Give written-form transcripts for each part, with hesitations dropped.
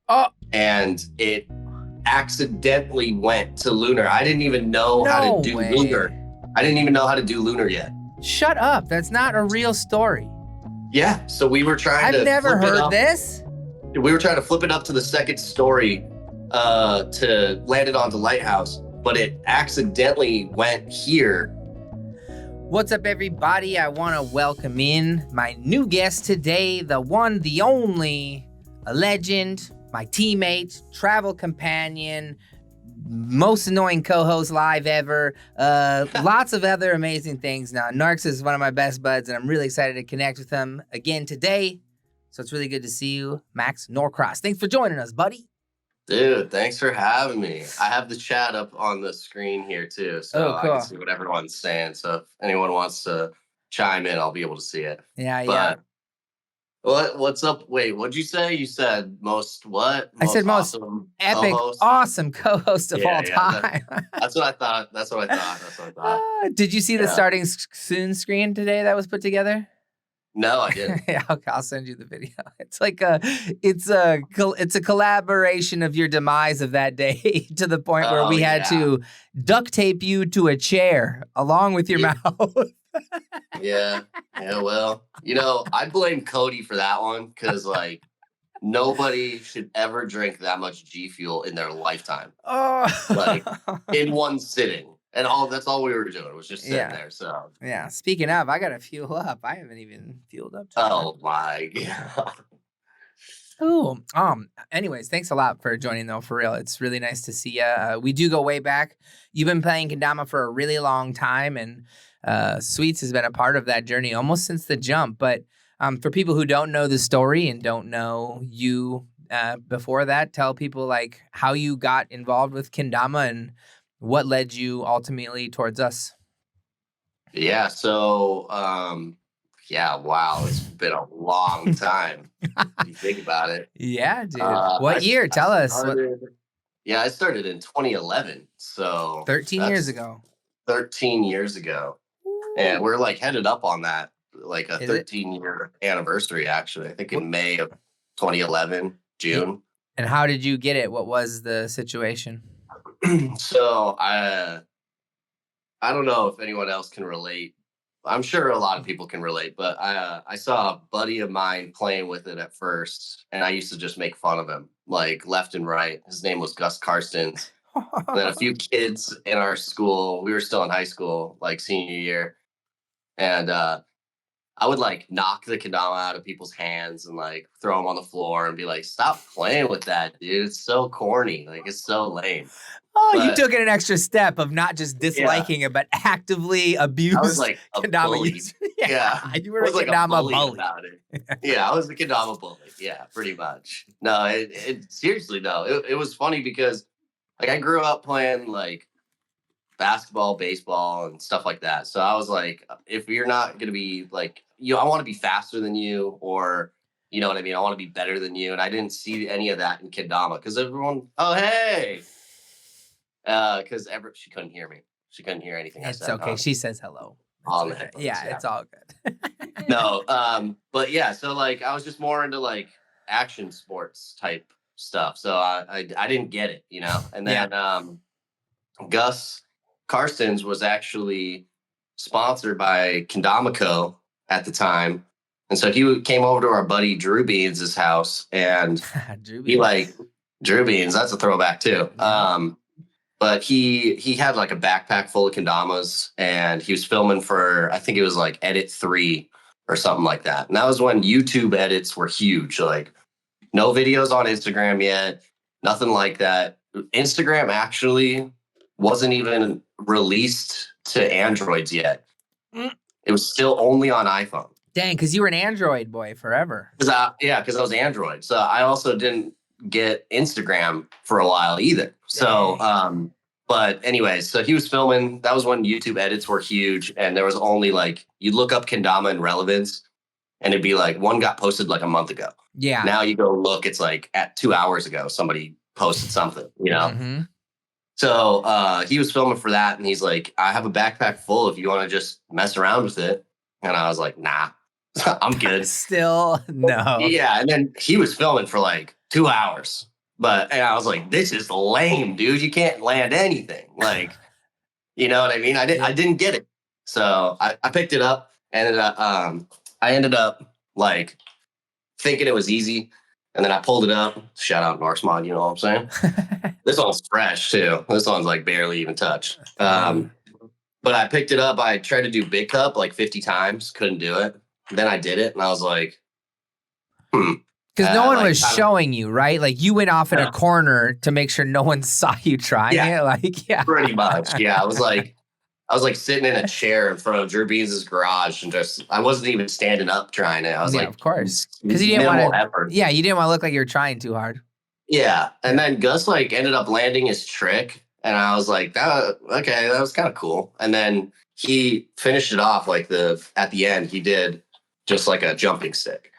Oh, and it accidentally went to lunar. I didn't even know how no to do way. lunar. I didn't even know how to do lunar yet. Shut up. That's not a real story. Yeah, so we were trying I've to never flip it heard up. this. We were trying to flip it up to the second story to land it on the lighthouse, but it accidentally went here. What's up, everybody? I want to welcome in my new guest today, the one, the only, a legend, my teammate, travel companion, most annoying co-host live ever, lots of other amazing things. Now, Norx is one of my best buds, and I'm really excited to connect with him again today. So it's really good to see you, Max Norcross. Thanks for joining us, buddy. Dude, thanks for having me. I have the chat up on the screen here too, so Oh, cool. I can see what everyone's saying. So if anyone wants to chime in, I'll be able to see it. Yeah. What's up? Wait, what'd you say? You said most what? I said most awesome epic, co-host? awesome co-host of all time. That's what I thought. Did you see the starting soon screen today that was put together? No, I didn't. Yeah, okay, I'll send you the video. It's like it's a collaboration of your demise of that day to the point where we had to duct tape you to a chair along with your mouth. Yeah. Well, I blame Cody for that one because like nobody should ever drink that much G Fuel in their lifetime. Oh, like in one sitting. And that's all we were doing was just sitting there. So yeah. Speaking of, I gotta fuel up. I haven't even fueled up. Oh my god. Ooh. Anyways, thanks a lot for joining though. For real, it's really nice to see you. We do go way back. You've been playing kendama for a really long time, and Sweets has been a part of that journey almost since the jump. But for people who don't know the story and don't know you before that, tell people like how you got involved with kendama and what led you ultimately towards us. Yeah, so wow, it's been a long time. If you think about it. Yeah, dude. What year? Tell us. Yeah, I started in 2011, so 13 years ago. 13 years ago. And we're like headed up on that, like a 13-year anniversary, actually. I think in May of 2011, June. And how did you get it? What was the situation? So I don't know if anyone else can relate. I'm sure a lot of people can relate, but I saw a buddy of mine playing with it at first, and I used to just make fun of him, like left and right. His name was Gus Karstens. And then a few kids in our school, we were still in high school, like senior year, and I would like knock the kendama out of people's hands and like throw them on the floor and be like, "Stop playing with that, dude! It's so corny. Like it's so lame." Oh, you took it an extra step of not just disliking it, but actively abused. I was like a bully. Yeah, you were a kendama bully about it. Yeah, I was a kendama bully. Yeah, pretty much. No, it seriously though. It was funny because like I grew up playing like basketball, baseball, and stuff like that. So I was like, if you're not gonna be like, I want to be faster than you, or you know what I mean. I want to be better than you, and I didn't see any of that in kendama because everyone, oh hey. Because she couldn't hear me. She couldn't hear anything I said. It's okay. She says hello. It's all good. No, but yeah, so like I was just more into like action sports type stuff. So I didn't get it, And then Gus Karstens was actually sponsored by Kendama at the time. And so he came over to our buddy Drew Beans' house, and Drew Beans, that's a throwback too. But he had like a backpack full of kendamas, and he was filming for, I think it was like Edit 3 or something like that. And that was when YouTube edits were huge. Like no videos on Instagram yet, nothing like that. Instagram actually wasn't even released to Androids yet. It was still only on iPhone. Dang, because you were an Android boy forever. Because I was Android. So I also didn't get Instagram for a while either. So, but anyways, so he was filming. That was when YouTube edits were huge, and there was only like, you'd look up kendama and relevance, and it'd be like one got posted like a month ago. Yeah. Now you go look, it's like at 2 hours ago somebody posted something, Mm-hmm. So he was filming for that, and he's like, "I have a backpack full if you want to just mess around with it." And I was like, "Nah, I'm good." Still no. Yeah, and then he was filming for like 2 hours. and I was like, this is lame, dude. You can't land anything. Like, you know what I mean? I didn't get it. So I picked it up, and I ended up like thinking it was easy. And then I pulled it up. Shout out Norx mod, you know what I'm saying? This one's fresh too. This one's like barely even touched. But I picked it up. I tried to do big cup like 50 times. Couldn't do it. Then I did it, and I was like, Because no one was showing you, right? Like you went off in a corner to make sure no one saw you trying it. Like, yeah. Pretty much. Yeah. I was like sitting in a chair in front of Drew Beans' garage, and I wasn't even standing up trying it. I was like, of course. Because you didn't want to effort. Yeah, you didn't want to look like you're trying too hard. Yeah. And then Gus like ended up landing his trick. And I was like, that was kind of cool. And then he finished it off like at the end, he did just like a jumping stick.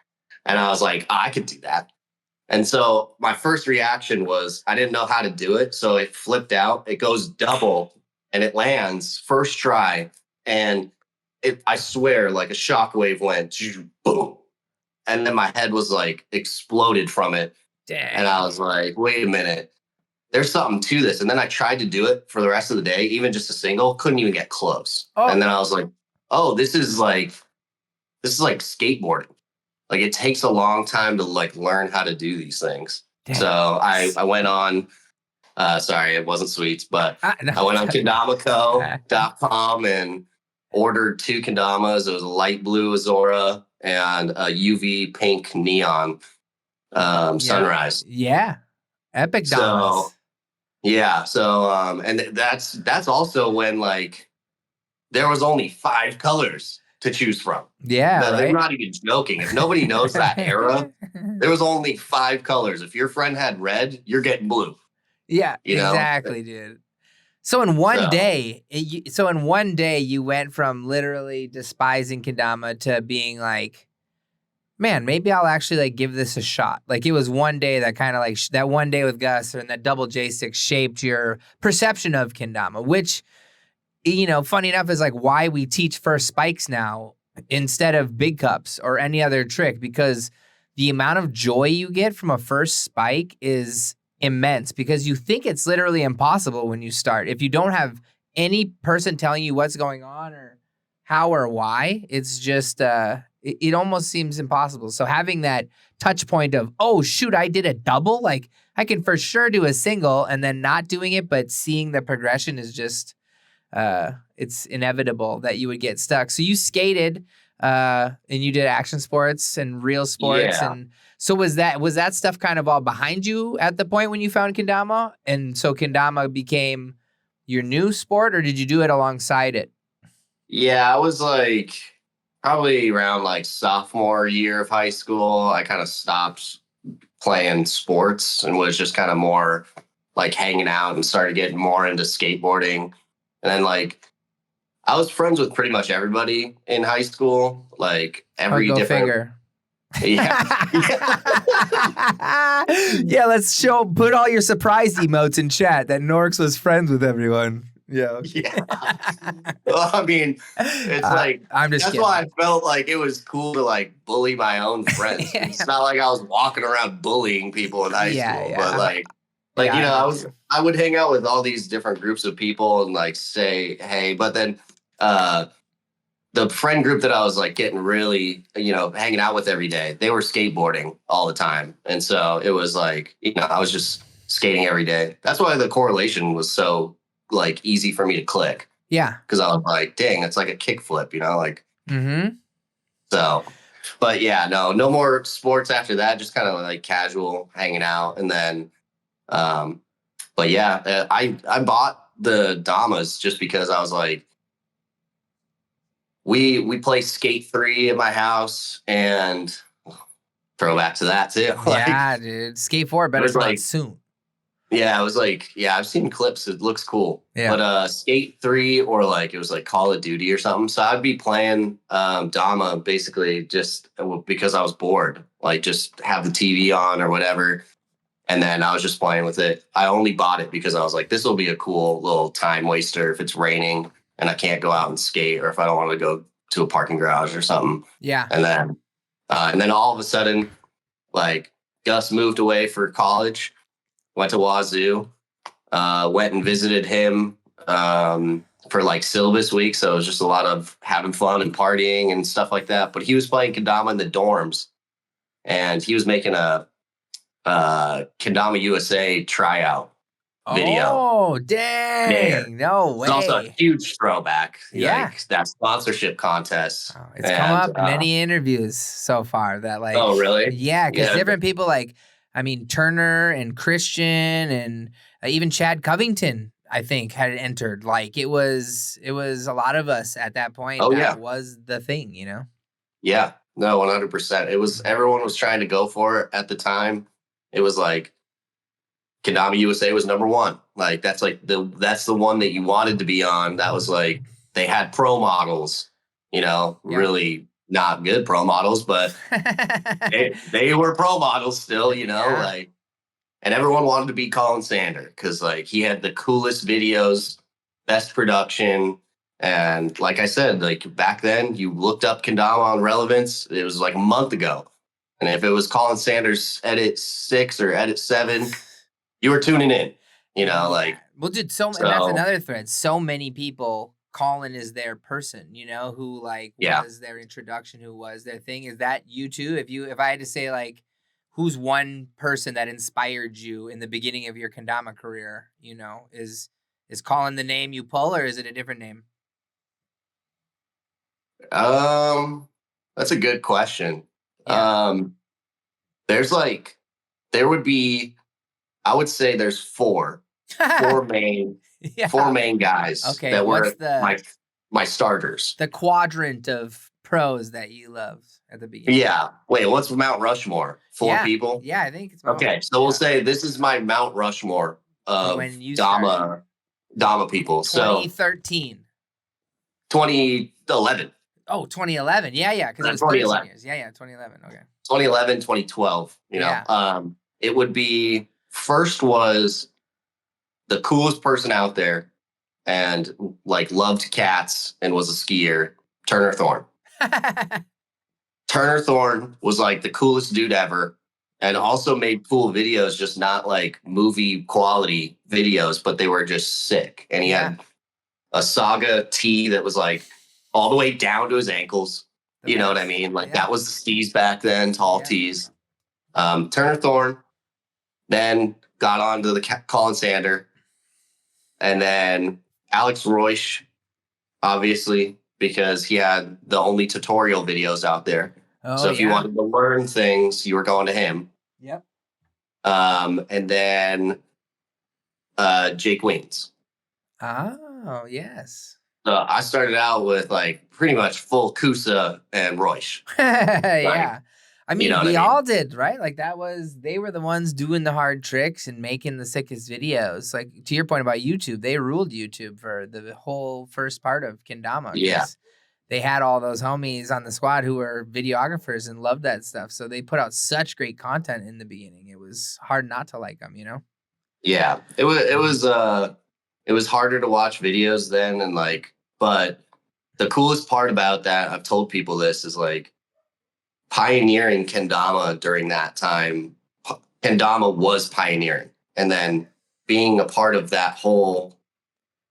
And I was like, I could do that. And so my first reaction was I didn't know how to do it. So it flipped out, it goes double, and it lands first try. And I swear, like a shockwave went boom. And then my head was like exploded from it. Dang. And I was like, wait a minute. There's something to this. And then I tried to do it for the rest of the day, even just a single, couldn't even get close. Oh. And then I was like, oh, this is like skateboarding. Like it takes a long time to like learn how to do these things. Damn. So I went on, sorry, it wasn't sweets, but I went on kendamaco.com and ordered 2 kendamas. It was a light blue Azora and a UV pink neon sunrise. Yeah. Epic damas. So, yeah. So, and that's also when like there was only 5 colors to choose from. Yeah. Right? I'm not even joking. If nobody knows that era, there was only 5 colors. If your friend had red, you're getting blue. Yeah, exactly, dude. So in one day, you went from literally despising kendama to being like, man, maybe I'll actually like give this a shot. Like it was one day that kind of like that one day with Gus and that double J6 shaped your perception of kendama, which, you know, funny enough is like why we teach first spikes now instead of big cups or any other trick, because the amount of joy you get from a first spike is immense because you think it's literally impossible when you start. If you don't have any person telling you what's going on or how or why, it's just it almost seems impossible. So having that touch point of, oh, shoot, I did a double. Like I can for sure do a single and then not doing it, but seeing the progression is just, it's inevitable that you would get stuck. So you skated and you did action sports and real sports. Yeah. And so was that stuff kind of all behind you at the point when you found kendama? And so kendama became your new sport, or did you do it alongside it? Yeah, I was like probably around like sophomore year of high school, I kind of stopped playing sports and was just kind of more like hanging out and started getting more into skateboarding. And then like I was friends with pretty much everybody in high school, like every different figure. Yeah. Yeah, let's put all your surprise emotes in chat that Norx was friends with everyone. Yeah. Yeah. Well, I mean, it's like I'm just that's kidding. why I felt like it was cool to like bully my own friends. Yeah. It's not like I was walking around bullying people in high school, but like you know, I would hang out with all these different groups of people and like say, hey, but then the friend group that I was like getting really, you know, hanging out with every day, they were skateboarding all the time. And so it was like, you know, I was just skating every day. That's why the correlation was so like easy for me to click. Yeah. Because I was like, dang, it's like a kickflip, you know, like. Mm-hmm. So, but yeah, no more sports after that. Just kind of like casual hanging out. And then, but yeah, I bought the Damas just because I was like, we play Skate 3 at my house and throw back to that too. Yeah, dude. Skate 4 better come out soon. Yeah, it was like, yeah, I've seen clips. It looks cool. Yeah. But Skate 3 or like it was like Call of Duty or something. So I'd be playing Dama basically just because I was bored. Like just have the TV on or whatever. And then I was just playing with it. I only bought it because I was like, this will be a cool little time waster if it's raining and I can't go out and skate, or if I don't want to go to a parking garage or something. Yeah. And then all of a sudden, like Gus moved away for college. Went to Wazoo. Went and visited him for like syllabus week. So it was just a lot of having fun and partying and stuff like that. But he was playing kendama in the dorms, and he was making a Kendama USA tryout video. Oh, dang. No It's also a way. huge throwback. Yeah. Like that sponsorship contest. Oh, it's come up many interviews so far that like, oh, really? Yeah, because different people like, I mean, Turner and Christian and even Chad Covington, I think, had entered. Like it was a lot of us at that point. Oh, that yeah. was the thing, you know? Yeah, no, 100%. It was, everyone was trying to go for it at the time. It was like Kendama USA was number one. Like that's the one that you wanted to be on. That was like, they had pro models, you know, really not good pro models, but they were pro models still, you know, like, and everyone wanted to be Colin Sander because like he had the coolest videos, best production. And like I said, like back then you looked up Kendama on Relevance. It was like a month ago. And if it was Colin Sanders edit 6 or edit 7, you were tuning in, you know, like. Well, dude, and that's another thread. So many people, Colin is their person, you know, who like was their introduction, who was their thing. Is that you too? If I had to say like, who's one person that inspired you in the beginning of your kendama career, you know, is Colin the name you pull, or is it a different name? That's a good question. There would be, I would say there's four main guys that were my starters. The quadrant of pros that you loved at the beginning. Yeah. Wait, what's Mount Rushmore? 4 people? Yeah, I think it's okay. So we'll say this is my Mount Rushmore of Dama people. 2013. 2011. Oh, 2011. Yeah, because it was 13 years. Yeah, 2011. Okay. 2011, 2012. You know, it would be, first was the coolest person out there and like loved cats and was a skier, Turner Thorne. Turner Thorne was like the coolest dude ever and also made cool videos, just not like movie quality videos, but they were just sick. And he had a Saga tee that was like all the way down to his ankles. You know what I mean? Like that was the steez back then, tall tees. Turner Thorne, then got on to the Colin Sander, and then Alex Royce, obviously, because he had the only tutorial videos out there. So if you wanted to learn things, you were going to him. Yep. And then Jake Weens. Oh, yes. So I started out with like pretty much full Kusa and Royce. Yeah. I mean, we all did, right? Like they were the ones doing the hard tricks and making the sickest videos. Like to your point about YouTube, they ruled YouTube for the whole first part of Kendama. Yeah. They had all those homies on the squad who were videographers and loved that stuff. So they put out such great content in the beginning. It was hard not to like them, you know? Yeah. It was harder to watch videos then, and like, but the coolest part about that, I've told people this, is like pioneering kendama during that time. Kendama was pioneering, and then being a part of that whole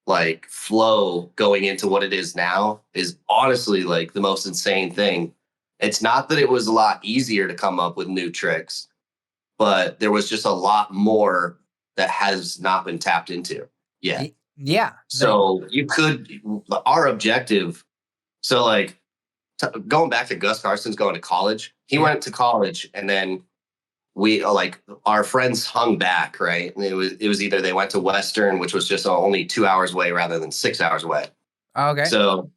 like flow going into what it is now is honestly like the most insane thing. It's not that it was a lot easier to come up with new tricks, but there was just a lot more that has not been tapped into yet. Yeah. So our objective, so like going back to Gus Carson's going to college, he went to college, and then we like our friends hung back, right? And it was either they went to Western, which was just only 2 hours away rather than 6 hours away. Okay. So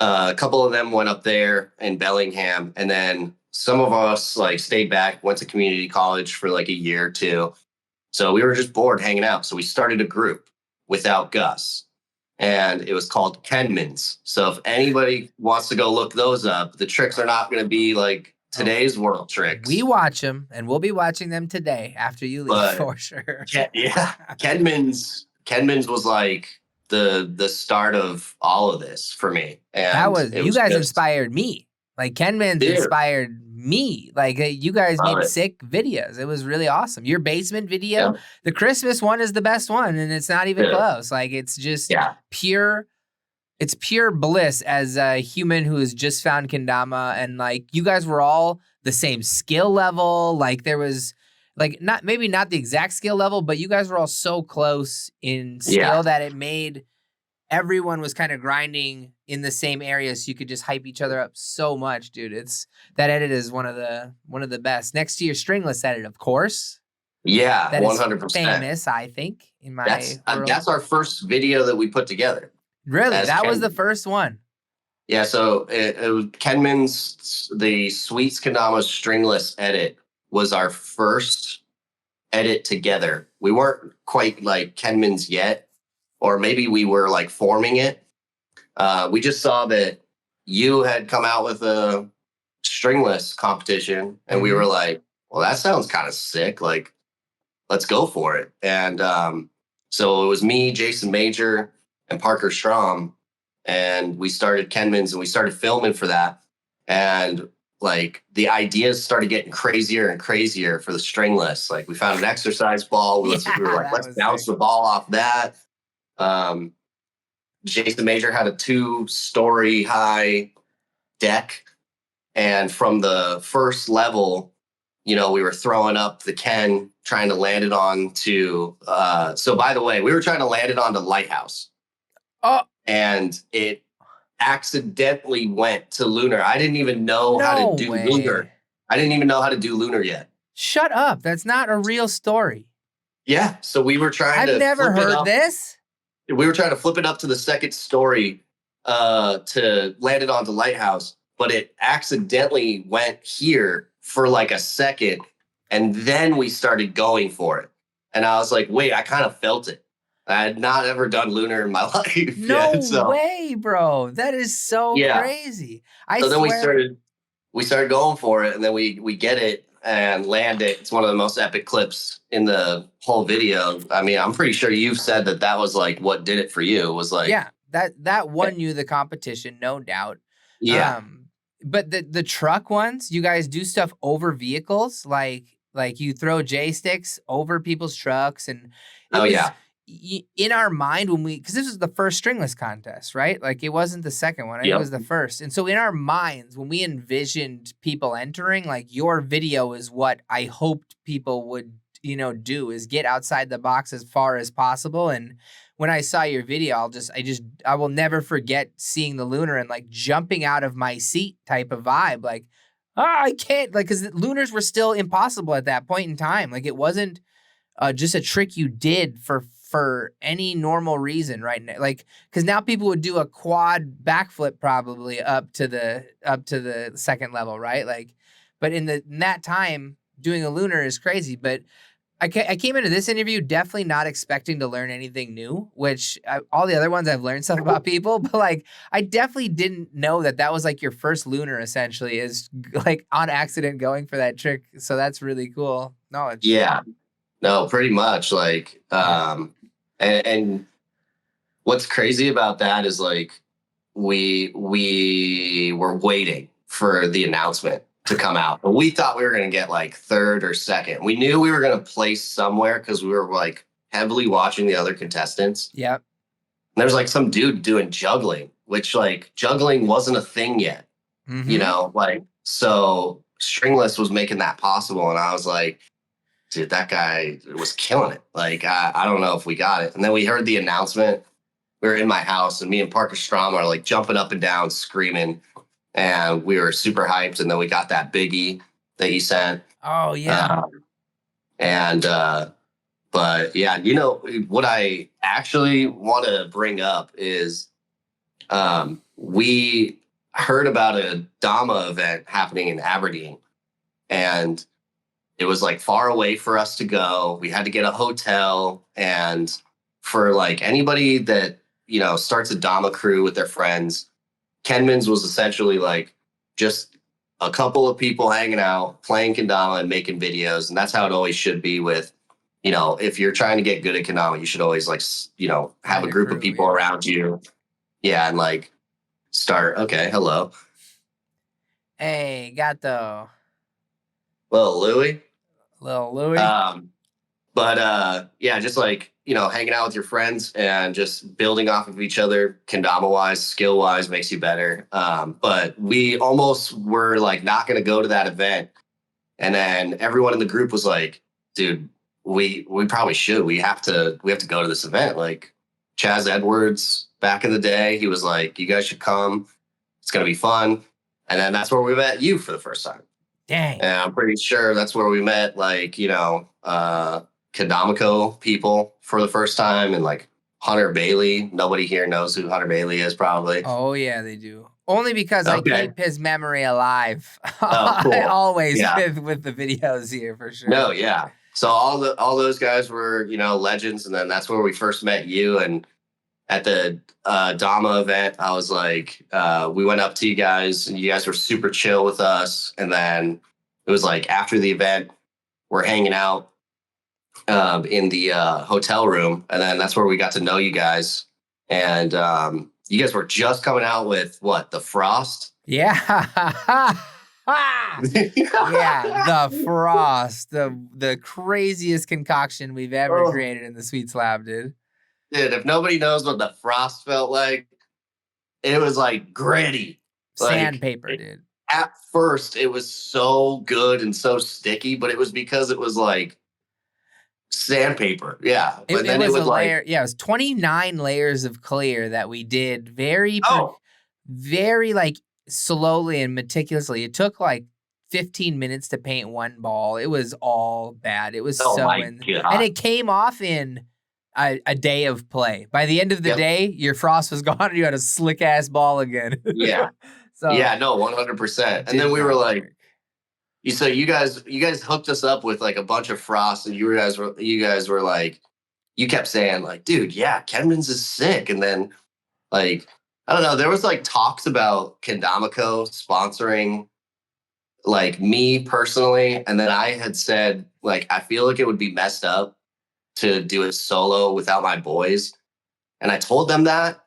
a couple of them went up there in Bellingham, and then some of us like stayed back, went to community college for like a year or two. So we were just bored hanging out. So we started a group without Gus, and it was called Kendamas. So if anybody wants to go look those up, the tricks are not going to be like today's world tricks. We watch them, and we'll be watching them today after you leave, for sure. Yeah. Kendamas was like the start of all of this for me. And you guys inspired me. Like Kenman's Dude, inspired me. Like you guys love made it. sick videos. It was really awesome. Your basement video, Yeah. the Christmas one is the best one, and it's not even Dude. close. Like it's just Yeah. pure. It's pure bliss as a human who has just found kendama, and like you guys were all the same skill level. Like there was like not maybe not the exact skill level, but you guys were all so close in Yeah. skill that it made everyone was kind of grinding in the same area, so you could just hype each other up so much, dude. It's that edit is one of the best. Next to your stringless edit, of course. Yeah, That is 100%. famous, I think, in my world. That's our first video that we put together Really, as that was Ken. the first one. Yeah, so it was Kenman's the Sweets Kendamas stringless edit was our first edit together. We weren't quite like Kenman's yet, or maybe we were like forming it. We just saw that you had come out with a stringless competition, and we were like, well, that sounds kind of sick. Like, let's go for it. And so it was me, Jason Major, and Parker Strom, and we started Kenman's and we started filming for that. And like the ideas started getting crazier and crazier for the stringless. Like we found an exercise ball. We were like, that let's was bounce sick. the ball off that. Jason Major had a 2-story high deck. And from the first level, you know, we were throwing up the Ken, trying to land it on to. So, by the way, we were trying to land it onto Lighthouse. Oh, And it accidentally went to Lunar. I didn't even know how to no do way. Lunar. I didn't even know how to do Lunar yet. Shut up. That's not a real story. Yeah. So we were trying to I've never flip it heard up. this. We were trying to flip it up to the second story to land it onto Lighthouse, but it accidentally went here for like a second, and then we started going for it. And I was like, wait, I kind of felt it. I had not ever done Lunar in my life No yet. So way, bro. That is so yeah. crazy. I So then swear. we started going for it, and then we get it and land it. It's one of the most epic clips in the whole video. I mean, I'm pretty sure you've said that that was like what did it for you. It was like, Yeah, that won you the competition, no doubt. yeah, But the truck ones, you guys do stuff over vehicles, like you throw J sticks over people's trucks, and it oh was yeah, in our mind when because this was the first stringless contest, right? Like it wasn't the second one, I think it yep, was the first. And so in our minds, when we envisioned people entering, like your video is what I hoped people would, do is get outside the box as far as possible. And when I saw your video, I will never forget seeing the Lunar and like jumping out of my seat type of vibe. Like, oh, I can't, like, because Lunars were still impossible at that point in time. Like, it wasn't just a trick you did for any normal reason, right now. Like, because now people would do a quad backflip probably up to the second level, right? Like, but in that time, doing a Lunar is crazy. But I came into this interview definitely not expecting to learn anything new, which all the other ones I've learned stuff about people, but like I definitely didn't know that was like your first Lunar essentially is like on accident going for that trick. So that's really cool knowledge. yeah, no, pretty much like, and what's crazy about that is like we were waiting for the announcement to come out. But we thought we were going to get like third or second. We knew we were going to place somewhere because we were like heavily watching the other contestants. Yep. And there's like some dude doing juggling, which like juggling wasn't a thing yet, you know, like so stringless was making that possible. And I was like, dude, that guy was killing it. Like, I don't know if we got it. And then we heard the announcement. We were in my house and me and Parker Strom are like jumping up and down, screaming. And we were super hyped. And then we got that biggie that he sent. Oh yeah. But yeah, you know, what I actually want to bring up is we heard about a Dama event happening in Aberdeen. And it was like far away for us to go. We had to get a hotel. And for like anybody that, you know, starts a Dama crew with their friends, Kenman's was essentially like just a couple of people hanging out, playing kendama and making videos. And that's how it always should be with, you know, if you're trying to get good at kendama, you should always like, you know, have a group of people around you. Yeah. And like start, okay, hello. Hey, got the Well, Louis. little Louis. Um, but yeah, just like hanging out with your friends and just building off of each other, kendama wise, skill wise, makes you better. But we almost were like not going to go to that event, and then everyone in the group was like, "Dude, we probably should. We have to go to this event." Like Chaz Edwards back in the day, he was like, "You guys should come. It's going to be fun." And then that's where we met you for the first time. Dang. And I'm pretty sure that's where we met, like, Kendamico people for the first time, and like Hunter Bailey. Nobody here knows who Hunter Bailey is, probably. Oh yeah, they do. Only because I Okay. keep his memory alive. Oh, cool. Always Yeah. with the videos here for sure. No, yeah. So all those guys were, legends, and then that's where we first met you. And at the Dama event, I was like, we went up to you guys, and you guys were super chill with us. And then it was like after the event, we're hanging out in the hotel room, and then that's where we got to know you guys. And you guys were just coming out with what, the Frost? Yeah. Yeah, the Frost, the craziest concoction we've ever created in the Sweets Lab, dude. Dude, if nobody knows what the Frost felt like, it was like gritty. Sandpaper, dude. At first, it was so good and so sticky, but it was because it was like sandpaper. Yeah. But then it was like layer. Yeah, it was 29 layers of clear that we did very like slowly and meticulously. It took like 15 minutes to paint one ball. It was all bad. It was and it came off in a day of play. By the end of the day, your Frost was gone and you had a slick ass ball again. Yeah. So yeah, no, 100%. And then we were like, so you guys hooked us up with like a bunch of Frost, and you guys were like, you kept saying like, dude, yeah, Kenman's is sick. And then like, I don't know, there was like talks about Kendamico sponsoring like me personally. And then I had said, like, I feel like it would be messed up to do it solo without my boys. And I told them that.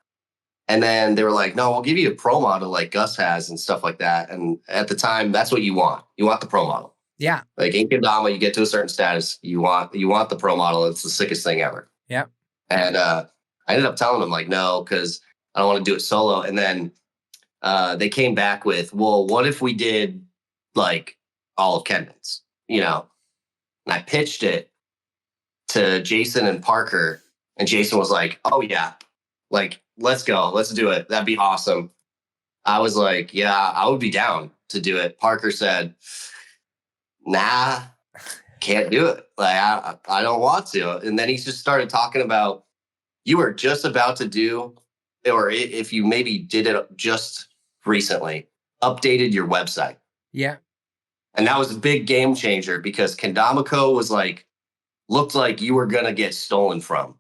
And then they were like, no, we'll give you a pro model like Gus has and stuff like that. And at the time, that's what you want. You want the pro model. Yeah. Like in Kendama, you get to a certain status, you want the pro model. It's the sickest thing ever. Yeah. And I ended up telling them like, no, because I don't want to do it solo. And then they came back with, well, what if we did like all of Kendon's, And I pitched it to Jason and Parker, and Jason was like, oh yeah, like, let's go. Let's do it. That'd be awesome. I was like, yeah, I would be down to do it. Parker said, nah, can't do it. Like, I don't want to. And then he just started talking about, you were just about to do, or if you maybe did it just recently, updated your website. Yeah. And that was a big game changer because Kendamico was like, looked like you were going to get stolen from.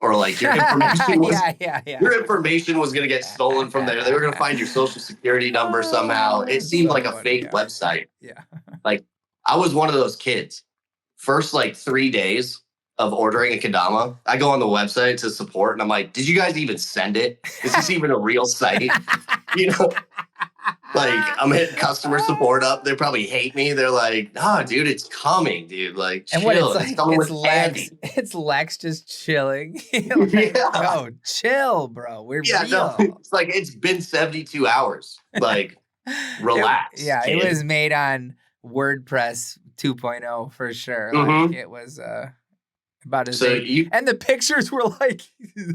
Or like your information was your information was going to get stolen from there. They were going to find your social security number somehow. It seemed like a fake website. Yeah. Like I was one of those kids. First like 3 days of ordering a kendama, I go on the website to support and I'm like, did you guys even send it? Is this even a real site? Like I'm hitting customer support up. They probably hate me. They're like, "No, dude, it's coming, dude. Like, chill. It's Lex. It's Lex just chilling. Bro, chill, bro. We're real. No, it's like it's been 72 hours. Like, relax. It was made on WordPress 2.0 for sure. Mm-hmm. Like it was about as and the pictures were like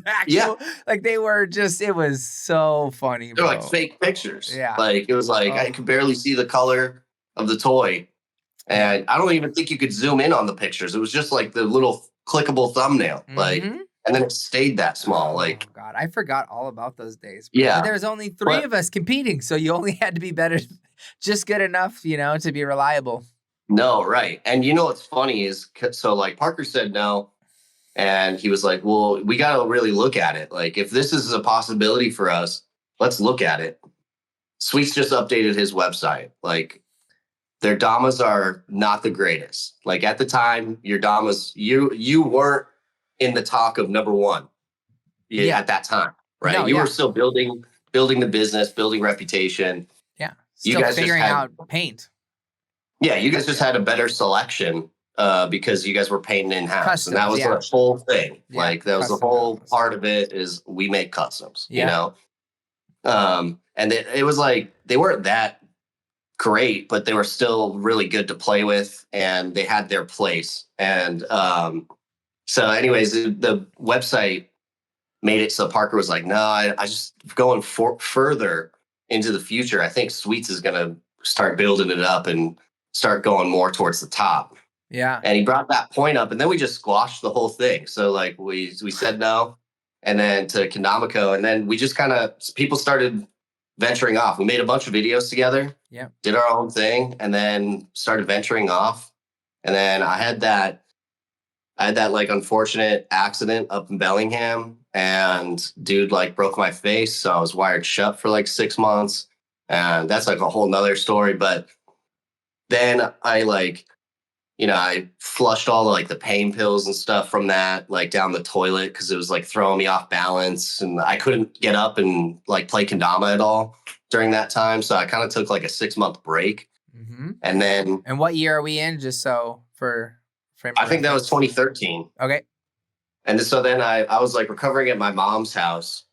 actual, like they were just, it was so funny. They're like fake pictures. Yeah. Like it was like I could barely see the color of the toy. And I don't even think you could zoom in on the pictures. It was just like the little clickable thumbnail. Like, and then it stayed that small. Like, God, I forgot all about those days. Bro. Yeah. But there was only three of us competing. So you only had to be better, just good enough, to be reliable. No, right. And what's funny is, so like Parker said no. And he was like, well, we got to really look at it. Like, if this is a possibility for us, let's look at it. Sweets just updated his website. Like, their Damas are not the greatest. Like, at the time, your Damas, you weren't in the talk of number one at that time, right? No, you were still building the business, building reputation. Yeah. You Still guys just figuring had, out paint. yeah, you guys just had a better selection because you guys were painting in house, and that Customs, was yeah. the whole thing. Yeah, Like that was the custom whole builds. part of it is we make customs, you Yeah. know. And it was like they weren't that great, but they were still really good to play with, and they had their place. And so, anyways, the website made it so Parker was like, no, I just going further into the future. I think Sweets is going to start building it up and start going more towards the top. Yeah. And he brought that point up, and then we just squashed the whole thing. So like we said no, and then to Kendama, and then we just kind of people started venturing off. We made a bunch of videos together, Yeah. did our own thing, and then started venturing off. And then I had that like unfortunate accident up in Bellingham, and dude like broke my face, so I was wired shut for like 6 months, and that's like a whole nother story. But then I like, I flushed all like the pain pills and stuff from that like down the toilet because it was like throwing me off balance, and I couldn't get up and like play kendama at all during that time. So I kind of took like a 6 month break, and then. And what year are we in? Just so for frame of I think that was reference? 2013. Okay. And so then I was like recovering at my mom's house,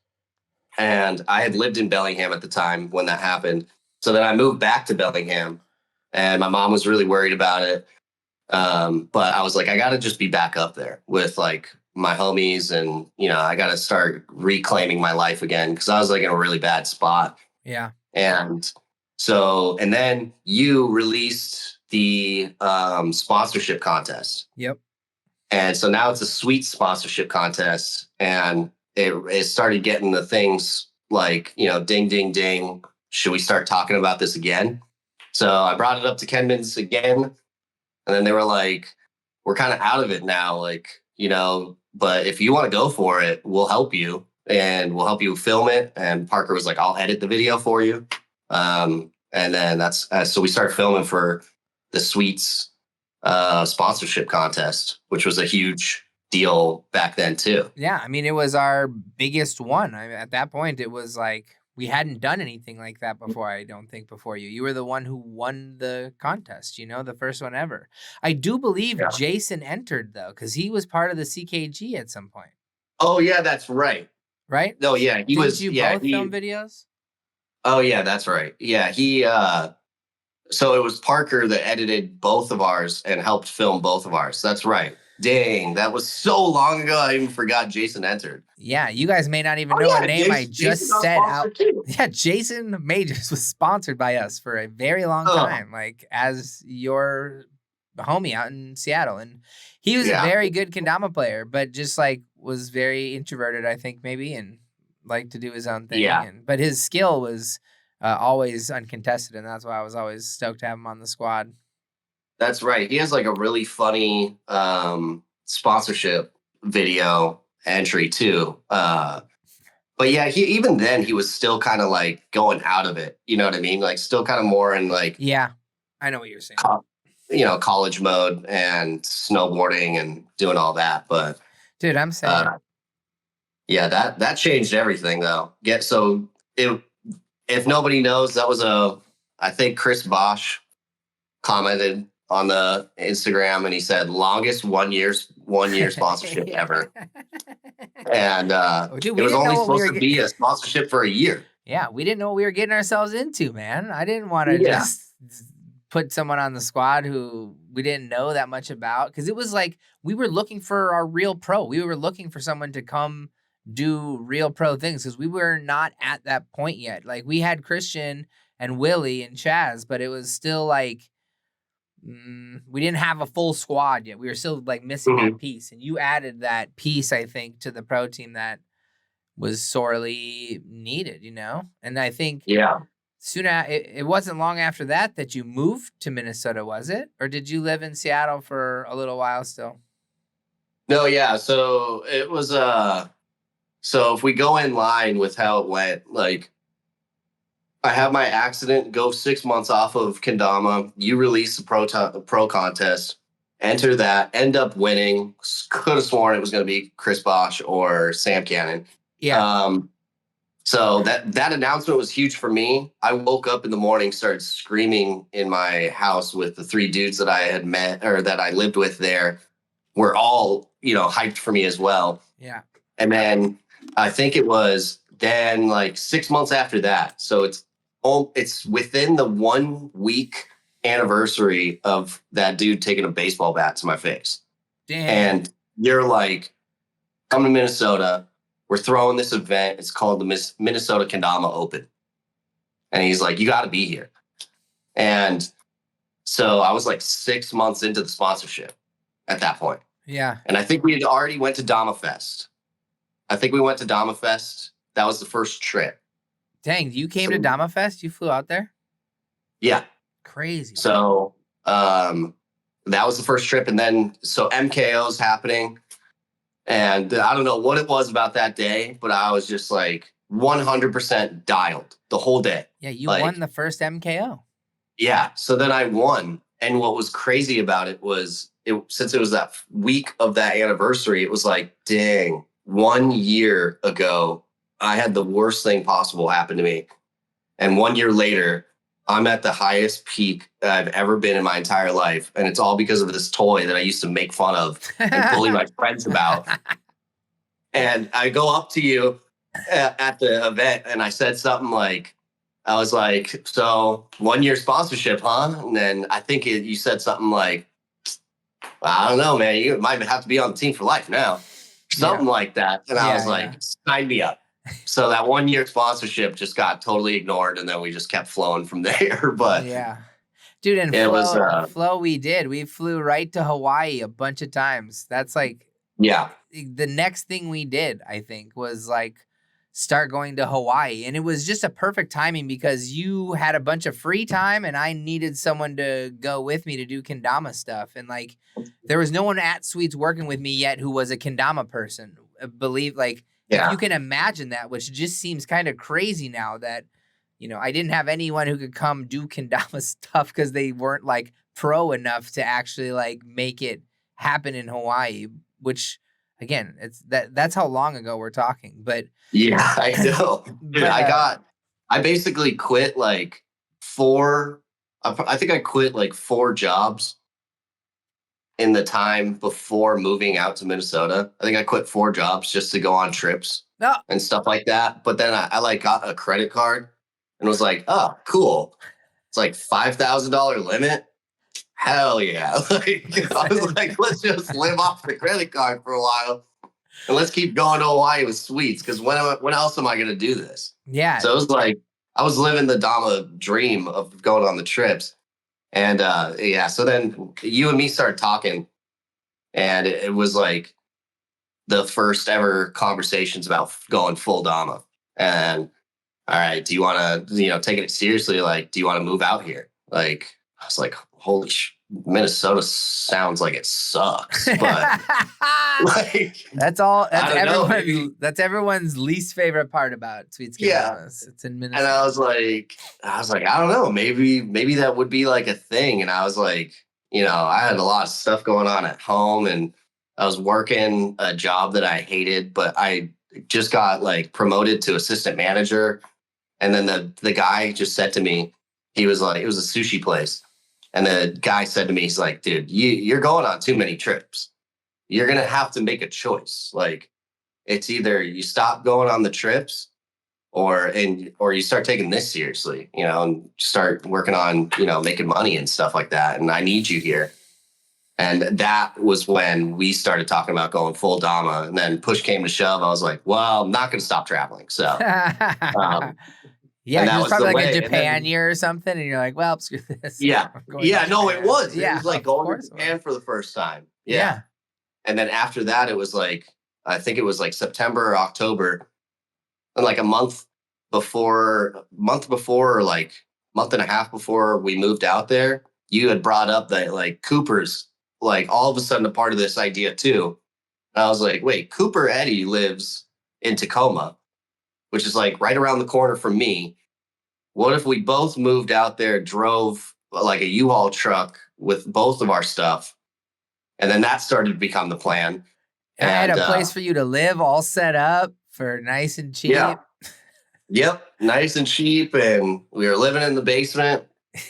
and I had lived in Bellingham at the time when that happened. So then I moved back to Bellingham, and my mom was really worried about it. But I was like, I got to just be back up there with like my homies, and I got to start reclaiming my life again because I was like in a really bad spot. Yeah. And so, and then you released the sponsorship contest. Yep. And so now it's a sweet sponsorship contest, and it started getting the things like, ding, ding, ding. Should we start talking about this again? So I brought it up to Kendamas again, and then they were like, we're kind of out of it now. Like, but if you want to go for it, we'll help you, and we'll help you film it. And Parker was like, I'll edit the video for you. And then that's, so we started filming for the Sweets sponsorship contest, which was a huge deal back then too. Yeah, I mean, it was our biggest one. At that point, it was like we hadn't done anything like that before. I don't think before you. You were the one who won the contest. The first one ever. I do believe Jason entered though, because he was part of the CKG at some point. Oh yeah, that's right. Right? No, yeah, he was. Did you both film videos? Oh yeah, that's right. Yeah, he. So it was Parker that edited both of ours and helped film both of ours. That's right. Dang, that was so long ago. I even forgot Jason entered. Yeah, you guys may not even know a name I just said out. Yeah, Jason Majors was sponsored by us for a very long time, like as your homie out in Seattle. And he was a very good kendama player, but just like was very introverted, I think, maybe, and liked to do his own thing. Yeah. But his skill was always uncontested, and that's why I was always stoked to have him on the squad. That's right. He has like a really funny sponsorship video entry too. But yeah, even then he was still kind of like going out of it. You know what I mean? Like still kind of more in like, yeah, I know what you're saying. College mode and snowboarding and doing all that. But dude, I'm saying, yeah, that changed everything though. If nobody knows, that was I think Chris Bosch commented on the Instagram, and he said longest 1 year sponsorship ever. And dude, it was only supposed to be a sponsorship for a year. Yeah, we didn't know what we were getting ourselves into, man. I didn't want to just put someone on the squad who we didn't know that much about, because it was like we were looking for our real pro. We were looking for someone to come do real pro things, because we were not at that point yet. Like we had Christian and Willie and Chaz, but it was still like we didn't have a full squad yet. We were still like missing that piece, and you added that piece, I think, to the pro team that was sorely needed, And I think soon it wasn't long after that you moved to Minnesota, was it? Or did you live in Seattle for a little while still? No, yeah. So it was so if we go in line with how it went, like I have my accident, go 6 months off of kendama. You release the pro contest, enter that, end up winning. Could have sworn it was going to be Chris Bosch or Sam Cannon. Yeah. So that announcement was huge for me. I woke up in the morning, started screaming in my house with the three dudes that I had met or that I lived with there. Were all, hyped for me as well. Yeah. And then I think it was then like 6 months after that. So it's within the 1 week anniversary of that dude taking a baseball bat to my face. Damn. And you're like, come to Minnesota. We're throwing this event. It's called the Minnesota Kendama Open. And he's like, you got to be here. And so I was like 6 months into the sponsorship at that point. Yeah. And I think we had already went to Dama Fest. I think we went to Dama Fest. That was the first trip. Dang, you came to Dama Fest? You flew out there? Yeah. Crazy. So that was the first trip. And then, so MKO's happening. And I don't know what it was about that day, but I was just like 100% dialed the whole day. Yeah, you won the first MKO. Yeah. So then I won. And what was crazy about it was, since it was that week of that anniversary, it was like, dang, 1 year ago, I had the worst thing possible happen to me. And 1 year later, I'm at the highest peak I've ever been in my entire life. And it's all because of this toy that I used to make fun of and bully my friends about. And I go up to you at the event and I said something like, I was like, so 1 year sponsorship, huh? And then I think you said something like, I don't know, man, you might have to be on the team for life now. Something like that. And I was like, sign me up. So that 1 year sponsorship just got totally ignored. And then we just kept flowing from there. But yeah. Dude, and Flo, we flew right to Hawaii a bunch of times. That's like, yeah, the next thing we did, I think, was like start going to Hawaii. And it was just a perfect timing because you had a bunch of free time and I needed someone to go with me to do kendama stuff. And like, there was no one at Sweets working with me yet who was a kendama person. If you can imagine that, which just seems kind of crazy now that, I didn't have anyone who could come do kendama stuff because they weren't like pro enough to actually like make it happen in Hawaii, which again, that's how long ago we're talking. But yeah, I know. Dude, I basically quit like I think I quit like 4 jobs in the time before moving out to Minnesota. I think I quit 4 jobs just to go on trips and stuff like that. But then I like got a credit card and was like, oh, cool. It's like $5,000 limit. Hell yeah. I was like, let's just live off the credit card for a while. And let's keep going to Hawaii with Sweets because when else am I going to do this? Yeah. So it was like I was living the Dama dream of going on the trips. And so then you and me started talking and it was like the first ever conversations about going full Dama. And all right, do you want to, taking it seriously? Like, do you want to move out here? Like, I was like, holy Minnesota sounds like it sucks, but like that's everyone's least favorite part about Sweets Kendamas. It's in Minnesota. And I was like, I don't know, maybe that would be like a thing. And I was like, I had a lot of stuff going on at home and I was working a job that I hated, but I just got like promoted to assistant manager. And then the guy just said to me, he was like, it was a sushi place. And the guy said to me, he's like, dude, you're going on too many trips. You're going to have to make a choice. Like, it's either you stop going on the trips or you start taking this seriously, and start working on, making money and stuff like that. And I need you here. And that was when we started talking about going full Dama. And then push came to shove. I was like, well, I'm not going to stop traveling. So, yeah, it was probably like a Japan year or something. And you're like, well, screw this. Yeah. Yeah, no, it was. Yeah, it was like going to Japan for the first time. Yeah. And then after that, it was like, I think it was like September or October. And like a month before, or like month and a half before we moved out there, you had brought up that like Cooper's like all of a sudden a part of this idea too. And I was like, wait, Cooper Eddie lives in Tacoma, which is like right around the corner from me. What if we both moved out there, drove like a U-Haul truck with both of our stuff? And then that started to become the plan. And I had a place for you to live all set up for nice and cheap. Yep, nice and cheap, and we were living in the basement.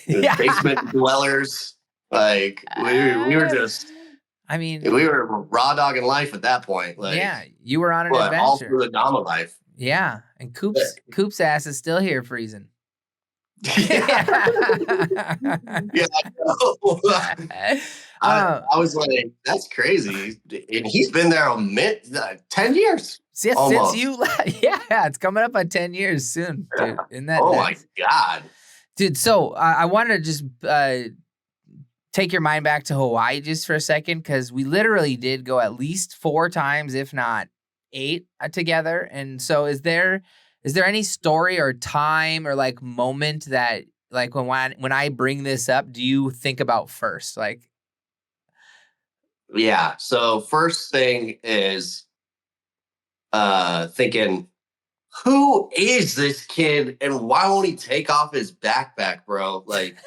Yeah. Basement dwellers. Like we were just I mean, we were raw dogging life at that point. yeah, Like, you were on an but all through adventure. the Dama life. Yeah, and Sick. Coop's ass is still here freezing. Yeah. Yeah, I know. uh, I was like, that's crazy. And he's been there 10 years since almost. you left, yeah, it's coming up on 10 years soon, dude. Isn't that Oh nuts? my God. Dude, so I wanted to just take your mind back to Hawaii just for a second, because we literally did go at least 4 times, if not 8, together. And so is there any story or time or like moment that like when I bring this up, do you think about first? Like, Yeah. So first thing is thinking, who is this kid and why won't he take off his backpack, bro? Like,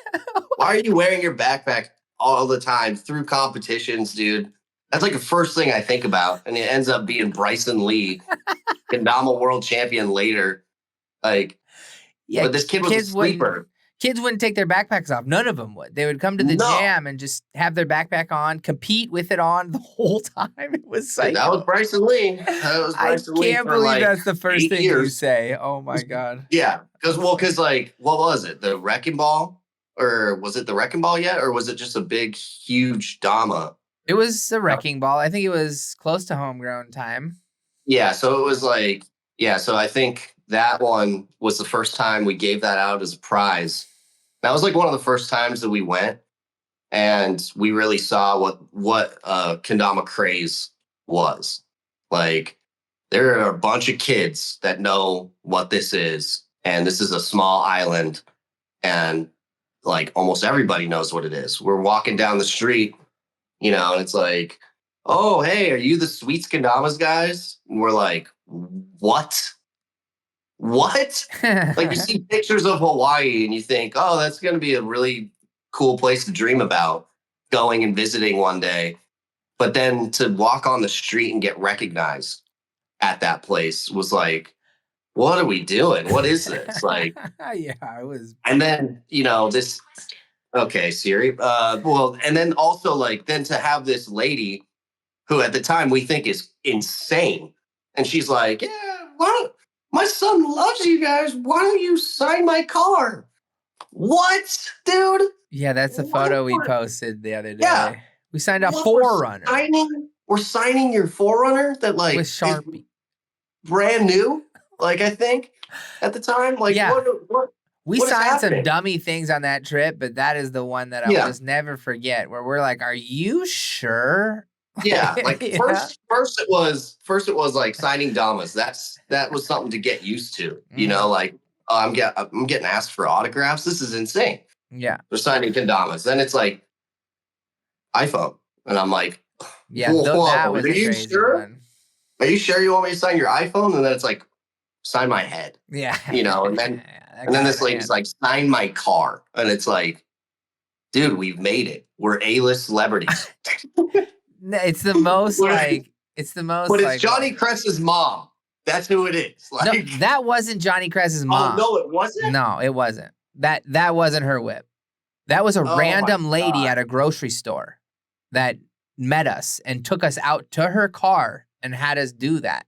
why are you wearing your backpack all the time through competitions, dude? That's like the first thing I think about. And it ends up being Bryson Lee, Kendama world champion later. Like, yeah, but this kid was a sleeper. Kids wouldn't take their backpacks off. None of them would. They would come to the jam and just have their backpack on, compete with it on the whole time. It was psycho. That was Bryson Lee. That was Bryson Lee. I can't believe like that's the first thing years. you say. Oh my God. Yeah. Because like, what was it? The Wrecking Ball? Or was it the Wrecking Ball yet? Or was it just a big, huge Dama? It was the Wrecking Ball. I think it was close to homegrown time. Yeah. So it was like, yeah. So I think that one was the first time we gave that out as a prize. That was like one of the first times that we went and we really saw what kendama craze was. Like, there are a bunch of kids that know what this is, and this is a small island, and like almost everybody knows what it is. We're walking down the street, and it's like, oh, hey, are you the Sweets Kendamas guys? And we're like, what? Like, you see pictures of Hawaii and you think, oh, that's going to be a really cool place to dream about going and visiting one day. But then to walk on the street and get recognized at that place was like, what are we doing? What is this? Like, yeah, I was. And then, this, okay, Siri. Well, and then also like, then to have this lady who at the time we think is insane. And she's like, yeah, my son loves you guys. Why don't you sign my car? What, dude? Yeah, that's the photo we posted the other day. Yeah. We signed a Forerunner. We're signing your Forerunner that like with Sharpie, brand new. Like, I think at the time, like, yeah. what we signed some dummy things on that trip, but that is the one that I'll just never forget. Where we're like, "Are you sure?" Yeah, like first it was like signing Damas. That was something to get used to. Like, oh, I'm getting asked for autographs. This is insane. Yeah, we're signing Kendamas. Then it's like iPhone, and I'm like, yeah, that was are you sure? One. Are you sure you want me to sign your iPhone? And then it's like, sign my head. Yeah, and then this lady's like, sign my car, and it's like, dude, we've made it. We're A-list celebrities. It's the most like it's the most. But it's Johnny Cress's mom. That's who it is. Like, no, that wasn't Johnny Cress's mom. Oh, no, it wasn't? No, it wasn't. That wasn't her whip. That was a random lady at a grocery store that met us and took us out to her car and had us do that.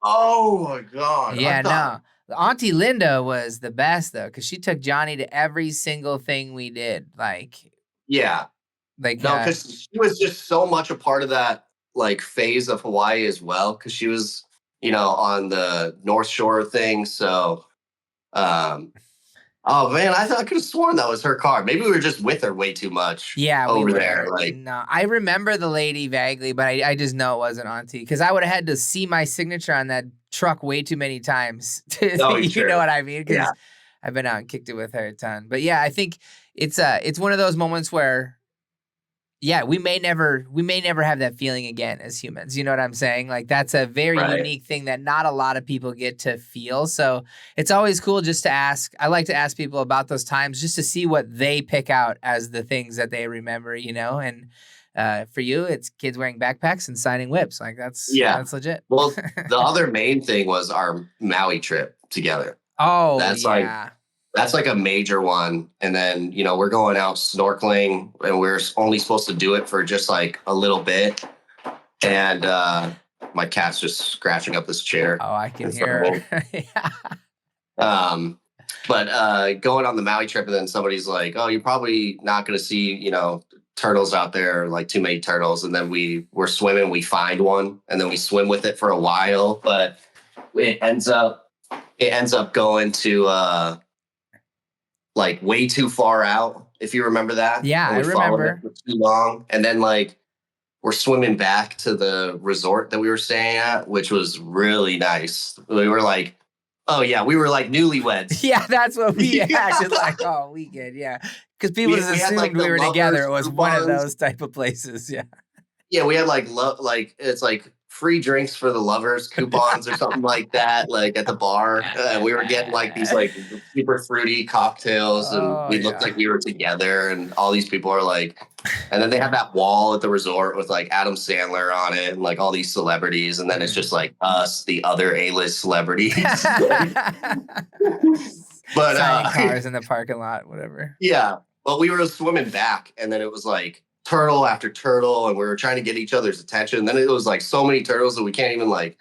Oh my God. Yeah, no. Auntie Linda was the best though, because she took Johnny to every single thing we did. Like, yeah. Like, no, because she was just so much a part of that like phase of Hawaii as well. Because she was, on the North Shore thing. So, oh man, I could have sworn that was her car. Maybe we were just with her way too much. Yeah, over there. Like, no, I remember the lady vaguely, but I just know it wasn't Auntie, because I would have had to see my signature on that truck way too many times. You know what I mean? Because I've been out and kicked it with her a ton. But yeah, I think it's one of those moments where, yeah, we may never have that feeling again as humans. You know what I'm saying? Like, that's a very unique thing that not a lot of people get to feel. So it's always cool just to ask. I like to ask people about those times just to see what they pick out as the things that they remember, And for you, it's kids wearing backpacks and signing whips. Like, that's legit. Well, the other main thing was our Maui trip together. Oh, That's like yeah. that's like a major one. And then, we're going out snorkeling and we're only supposed to do it for just like a little bit. And my cat's just scratching up this chair. Oh, I can in front of hear. me. Yeah. But going on the Maui trip, and then somebody's like, "Oh, you're probably not going to see, turtles out there, like too many turtles." And then we're swimming, we find one, and then we swim with it for a while. But it ends up going to like way too far out. If you remember that, Yeah, and I we followed it remember. for too long, and then like we're swimming back to the resort that we were staying at, which was really nice. We were like, oh yeah, we were like newlyweds. Yeah, that's what we we, acted like all weekend. Yeah, because people just we had like assumed the we were together. lovers It was one of coupons. those type of places. Yeah. Yeah, we had like it's like free drinks for the lovers coupons or something like that, like at the bar. We were getting like these like super fruity cocktails, and Oh we looked yeah. like we were together. And all these people are like, and then they have that wall at the resort with like Adam Sandler on it and like all these celebrities, and then it's just like us, the other A-list celebrities. But signing cars in the parking lot, whatever. yeah, well, we were swimming back, and then it was like turtle after turtle, and we were trying to get each other's attention. And then it was like so many turtles that we can't even like.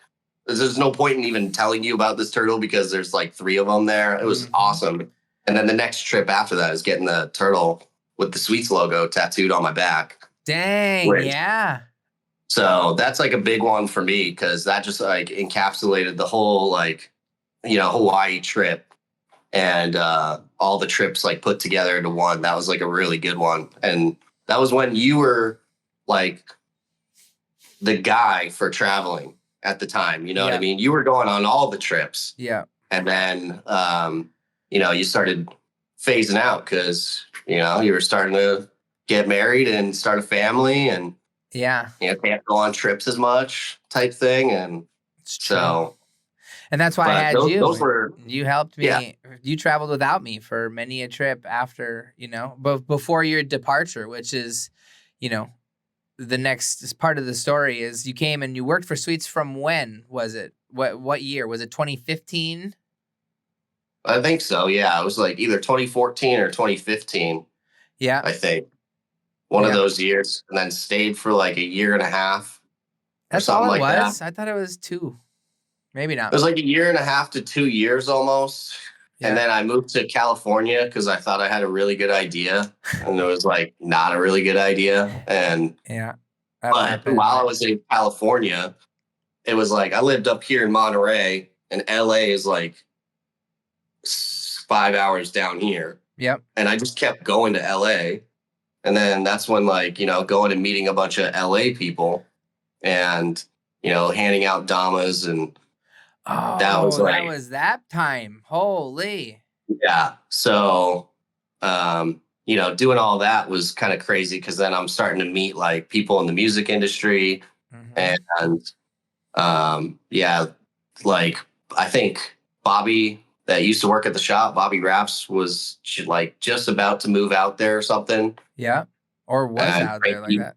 There's no point in even telling you about this turtle because there's like 3 of them there. It was awesome. And then the next trip after that is getting the turtle with the Sweets logo tattooed on my back. Dang, yeah. So that's like a big one for me because that just like encapsulated the whole like, Hawaii trip and all the trips like put together into one. That was like a really good one. And that was when you were like the guy for traveling at the time. You know what I mean? You were going on all the trips. Yeah. And then, you started phasing out because, you were starting to get married and start a family and, can't go on trips as much type thing. And so. And that's why I had you. Those were, you helped me. Yeah. You traveled without me for many a trip after, but before your departure, which is, the next part of the story is you came and you worked for Sweets from when was it? What year? Was it 2015? I think so. Yeah. It was like either 2014 or 2015. Yeah. I think one of those years, and then stayed for like a year and a half. That's all it was? I thought it was 2. Maybe not. It was like a year and a half to 2 years almost. Yeah. And then I moved to California because I thought I had a really good idea. And it was like not a really good idea. And but while I was in California, it was like I lived up here in Monterey, and LA is like 5 hours down here. Yep. And I just kept going to LA. And then that's when like, going and meeting a bunch of LA people and, handing out damas and that was that time. Holy. Yeah. So, doing all that was kind of crazy because then I'm starting to meet like people in the music industry. And, like I think Bobby that used to work at the shop, Bobby Raps, was like just about to move out there or something. Yeah. Or was out there like that.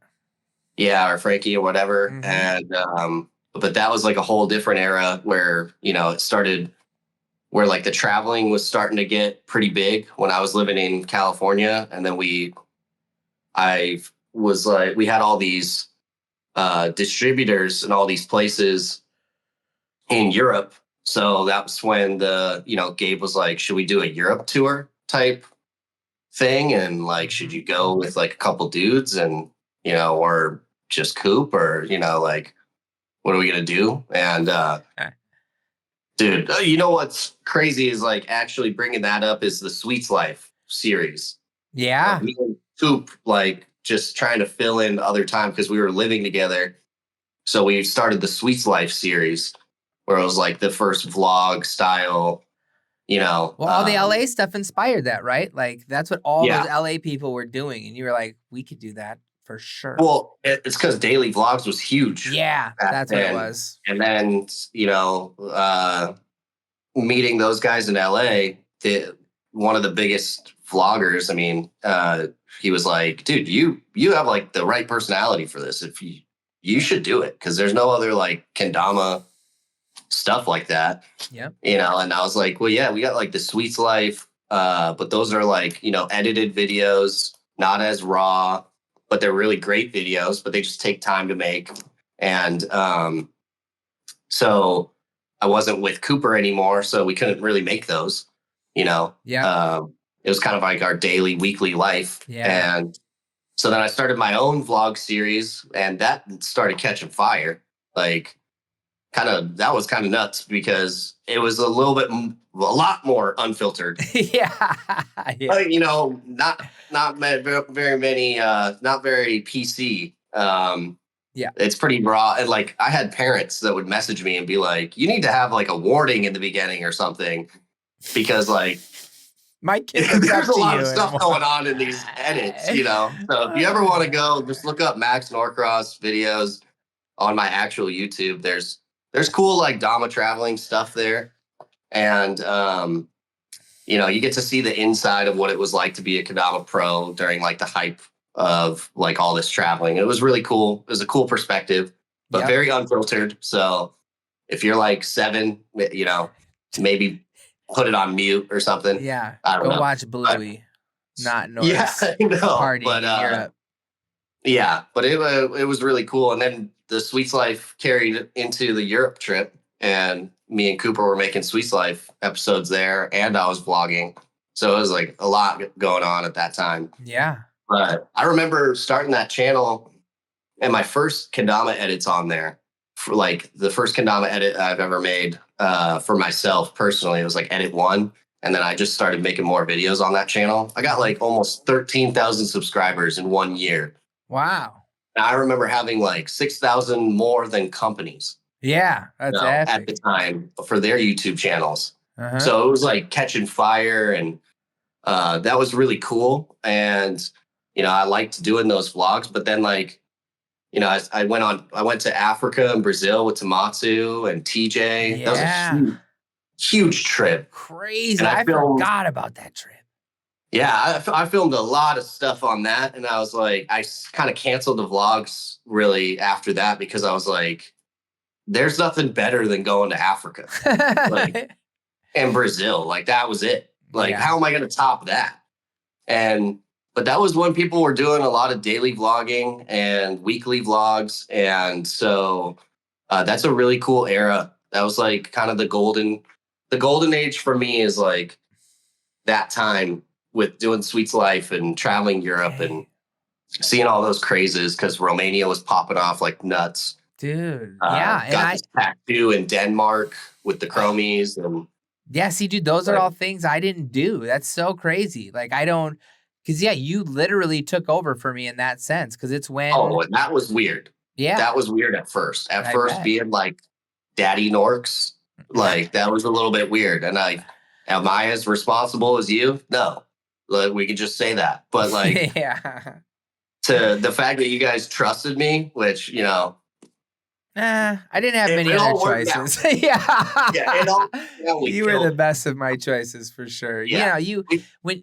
Yeah. Or Frankie or whatever. And, but that was like a whole different era where, it started where like the traveling was starting to get pretty big when I was living in California. And then we had all these distributors and all these places in Europe. So that was when Gabe was like, should we do a Europe tour type thing? And like, should you go with like a couple dudes and, or just Coop or, like, what are we going to do? And, dude, you know what's crazy is like actually bringing that up is the Sweets Life series. Yeah. Me and Coop, like just trying to fill in other time because we were living together. So we started the Sweets Life series where it was like the first vlog style, Well, all the LA stuff inspired that, right? Like that's what all those LA people were doing. And you were like, we could do that. For sure. Well, it's because daily vlogs was huge. Yeah, that's what it was. And then, meeting those guys in LA, one of the biggest vloggers, I mean, he was like, dude, you have like the right personality for this. If you should do it because there's no other like kendama stuff like that. Yep. And I was like, well, yeah, we got like the Sweets Life, but those are like, edited videos, not as raw, but they're really great videos, but they just take time to make. And so I wasn't with Cooper anymore, so we couldn't really make those, Yeah. It was kind of like our daily, weekly life. Yeah. And so then I started my own vlog series, and that started catching fire. Like, that was kind of nuts because it was a lot more unfiltered. Yeah. Not very many, not very PC. Yeah. It's pretty raw. And like, I had parents that would message me and be like, you need to have like a warning in the beginning or something, because like, my kid looks there's up a to lot you of stuff anymore. going on in these edits, So if you ever want to go, just look up Max Norcross videos on my actual YouTube. There's cool like Dama traveling stuff there. And you get to see the inside of what it was like to be a Kendama pro during like the hype of like all this traveling. It was really cool. It was a cool perspective, but very unfiltered. So if you're like 7, maybe put it on mute or something. Yeah. I don't know. Watch Bluey, not Norx. Yeah, I know. Partying in Europe. Yeah, but it was really cool. And then the Sweets Life carried into the Europe trip, and me and Cooper were making Sweets Life episodes there, and I was vlogging. So it was like a lot going on at that time. Yeah. But I remember starting that channel, and my first kendama edits on there, for like the first kendama edit I've ever made for myself personally. It was like edit 1. And then I just started making more videos on that channel. I got like almost 13,000 subscribers in 1 year. Wow. And I remember having like 6,000 more than companies. Yeah, that's epic. At the time for their YouTube channels. Uh-huh. So it was like catching fire, and that was really cool. And, I liked doing those vlogs, but then like, I went to Africa and Brazil with Tamatsu and TJ. Yeah. That was a huge trip. Crazy. I forgot about that trip. Yeah, I filmed a lot of stuff on that, and I was like, I kind of canceled the vlogs really after that, because I was like, there's nothing better than going to Africa, like, and Brazil. Like, that was it. Like, how am I going to top that? But that was when people were doing a lot of daily vlogging and weekly vlogs, and so that's a really cool era. That was like kind of the golden age for me, is like that time with doing Sweets Life and traveling Europe and seeing all those crazes, because Romania was popping off like nuts. Dude, got this tattoo in Denmark with the chromies. And see, dude, those are all things I didn't do. That's so crazy. Like, because you literally took over for me in that sense, because it's when. Oh, and that was weird. Yeah. That was weird at first. At first, being like Daddy Norx, like that was a little bit weird. And am I as responsible as you? No. Like, we could just say that. But like, to the fact that you guys trusted me, which, I didn't have many other choices. You were the best of my choices for sure. Yeah. When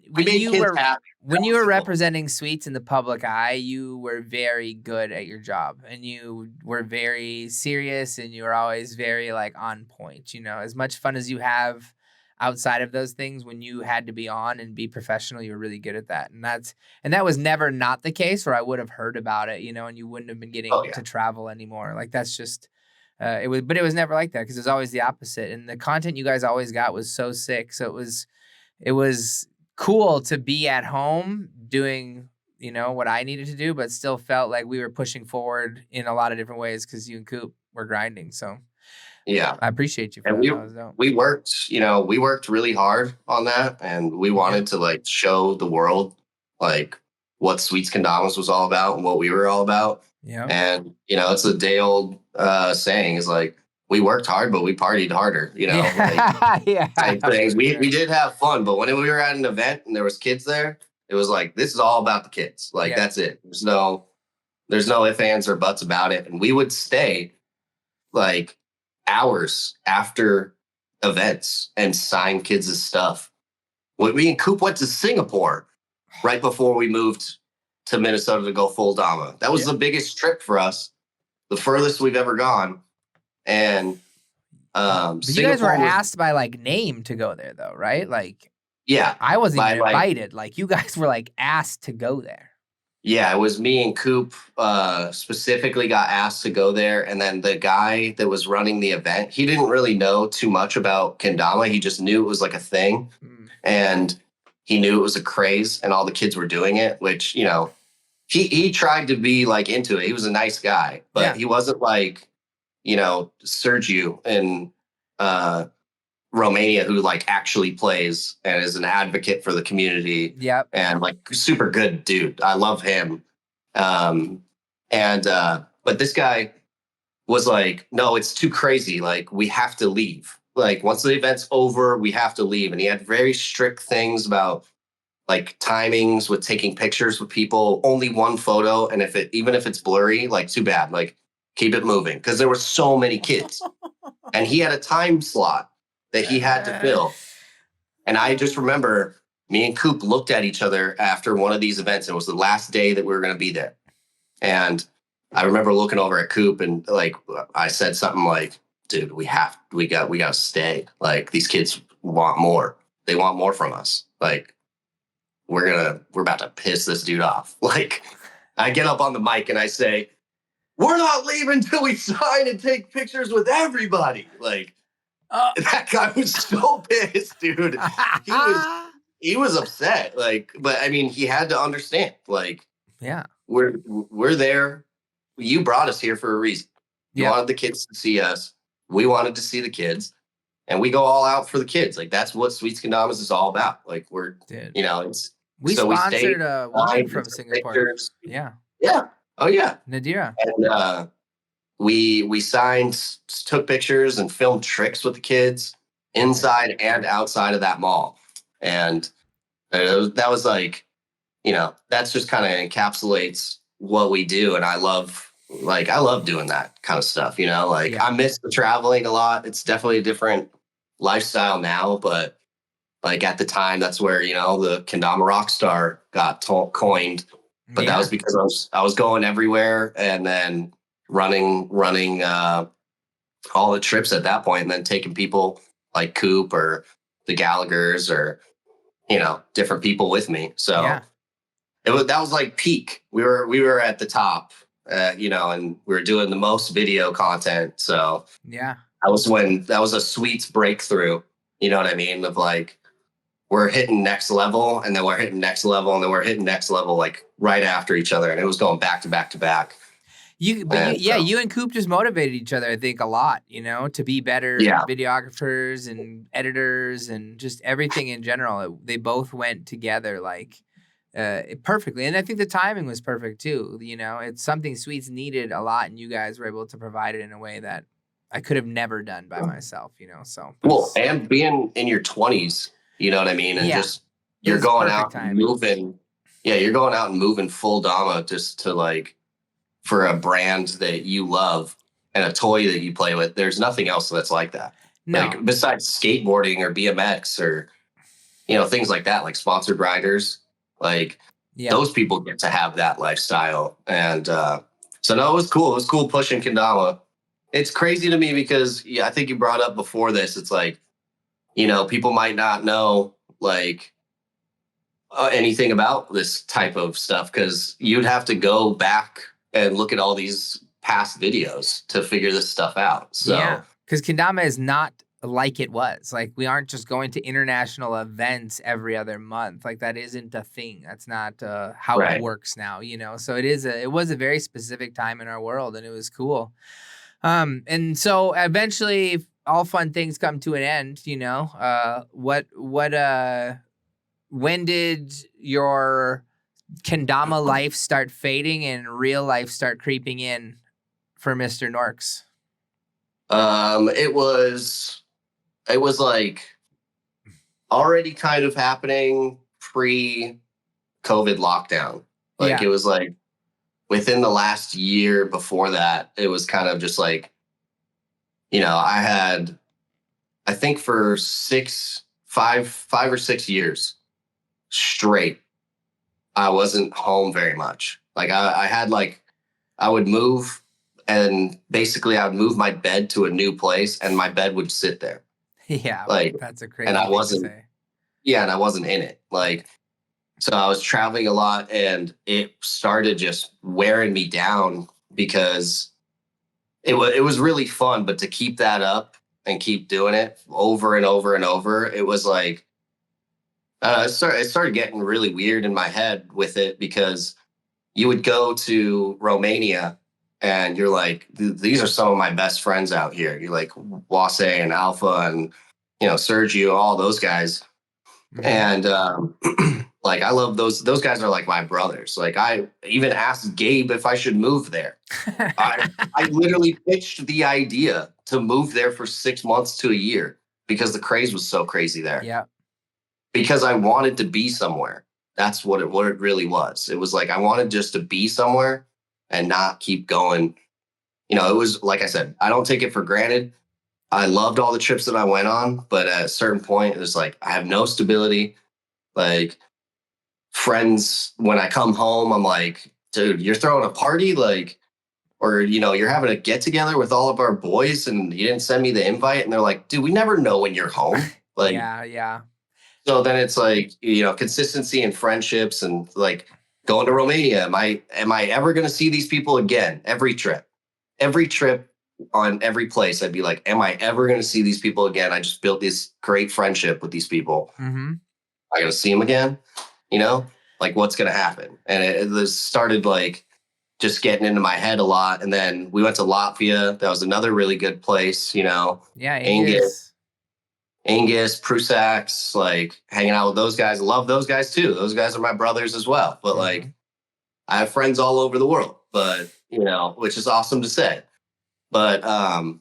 you were representing Sweets in the public eye, you were very good at your job, and you were very serious, and you were always very like on point. As much fun as you have outside of those things, when you had to be on and be professional, you were really good at that. And that was never not the case, or I would have heard about it, and you wouldn't have been getting to travel anymore. Like, that's just, it was never like that, because it was always the opposite. And the content you guys always got was so sick. So it was cool to be at home doing, what I needed to do, but still felt like we were pushing forward in a lot of different ways, because you and Coop were grinding. So yeah, I appreciate you for and that. We worked really hard on that, and we wanted to like show the world like what Sweets Kendamas was all about and what we were all about. Yeah. And it's a day old saying, is like, we worked hard, but we partied harder, type things. We did have fun, but when we were at an event and there was kids there, it was like, this is all about the kids. Like, that's it. There's no ifs, ands, or buts about it. And we would stay like hours after events and sign kids' stuff. When me and Coop went to Singapore right before we moved to Minnesota to go full Dama. That was the biggest trip for us, the furthest we've ever gone. And But you guys were asked by like name to go there though, right? Like, yeah, I wasn't even invited. Like, you guys were like asked to go there. Yeah, it was me and Coop specifically got asked to go there. And then the guy that was running the event, he didn't really know too much about kendama. He just knew it was like a thing. And he knew it was a craze and all the kids were doing it, which, you know, he tried to be like into it. He was a nice guy, but he wasn't like, you know, Sergio in Romania, who like actually plays and is an advocate for the community. Yep. And like super good dude. I love him. But this guy was like, no, it's too crazy. Like, we have to leave. Like, once the event's over, we have to leave. And he had very strict things about like timings with taking pictures with people, only one photo. And even if it's blurry, like, too bad, like, keep it moving. Cause there were so many kids and he had a time slot that he had to fill. And I just remember me and Coop looked at each other after one of these events. It was the last day that we were going to be there. And I remember looking over at Coop and like, I said something like, dude, we got to stay. Like, these kids want more. They want more from us. Like, we're about to piss this dude off. Like, I get up on the mic and I say, we're not leaving till we sign and take pictures with everybody. Like, that guy was so pissed, dude. He was upset. Like, but I mean, he had to understand. Like, we're there. You brought us here for a reason. You wanted the kids to see us. We wanted to see the kids, and we go all out for the kids. Like, that's what Sweets Kendamas is all about. Like, you know, we sponsored a woman from Singapore. Pictures. Yeah. Oh yeah. Nadira. And we signed, took pictures, and filmed tricks with the kids inside and outside of that mall. And that was like, you know, that's just kind of encapsulates what we do. And I love doing that kind of stuff, you know, like I miss the traveling a lot. It's definitely a different lifestyle now, but like at the time, that's where, you know, the Kendama rock star got coined. But that was because I was going everywhere and then running all the trips at that point, and then taking people like Coop or the Gallaghers or, you know, different people with me. So that was like peak. We were at the top, you know, and we were doing the most video content. So that was a Sweets breakthrough. You know what I mean? Of like, we're hitting next level, and then we're hitting next level, and then we're hitting next level, like right after each other. And it was going back to back to back. You and Coop just motivated each other, I think, a lot, you know, to be better videographers and editors and just everything in general. They both went together like perfectly. And I think the timing was perfect too. You know, it's something Sweets needed a lot, and you guys were able to provide it in a way that I could have never done by myself, you know. So and being in your 20s, you know what I mean? And just you're going out and moving. Yeah, you're going out and moving full Dama just to like, for a brand that you love and a toy that you play with. There's nothing else that's like that. No. Like, besides skateboarding or BMX or, you know, things like that, like sponsored riders, like those people get to have that lifestyle. And so no, it was cool. It was cool pushing Kendama. It's crazy to me because I think you brought up before this. It's like, you know, people might not know like anything about this type of stuff because you'd have to go back and look at all these past videos to figure this stuff out. So because Kendama is not like it was. Like, we aren't just going to international events every other month. Like, that isn't a thing. That's not how it works now, you know? So it was a very specific time in our world, and it was cool. And so eventually all fun things come to an end, you know. When did your Kendama life start fading and real life start creeping in for Mr. Norx? It was like already kind of happening pre-COVID lockdown. Like it was like within the last year before that, it was kind of just like, you know, I think for 5 or 6 years straight, I wasn't home very much. Like I would move and basically I would move my bed to a new place and my bed would sit there. Yeah, Like, that's a and crazy I thing to wasn't, say. yeah, and I wasn't in it. Like, so I was traveling a lot and it started just wearing me down because it was really fun, but to keep that up and keep doing it over and over and over, it was like it started getting really weird in my head with it because you would go to Romania and you're like, these are some of my best friends out here. You're like Wase and Alpha and Sergio, all those guys. Hmm. And like I love those guys are like my brothers. Like I even asked Gabe if I should move there. I literally pitched the idea to move there for 6 months to a year because the craze was so crazy there. Yeah. Because I wanted to be somewhere. That's what it really was. It was like I wanted just to be somewhere and not keep going. It was like I said, I don't take it for granted. I loved all the trips that I went on, but at a certain point, it was like I have no stability. Like friends, when I come home, I'm like, dude, you're throwing a party, like, or you're having a get together with all of our boys, and you didn't send me the invite, and they're like, dude, we never know when you're home, like. Yeah, yeah. So then it's like, consistency in friendships and like going to Romania. Am I ever going to see these people again? Every trip on every place, I'd be like, am I ever going to see these people again? I just built this great friendship with these people. Hmm. I going to see them again, like what's going to happen? And it started like just getting into my head a lot. And then we went to Latvia. That was another really good place, Yeah, Angus. Angus. Prusacs, like hanging out with those guys. Love those guys too. Those guys are my brothers as well. But Hmm. like, I have friends all over the world. But which is awesome to say. But and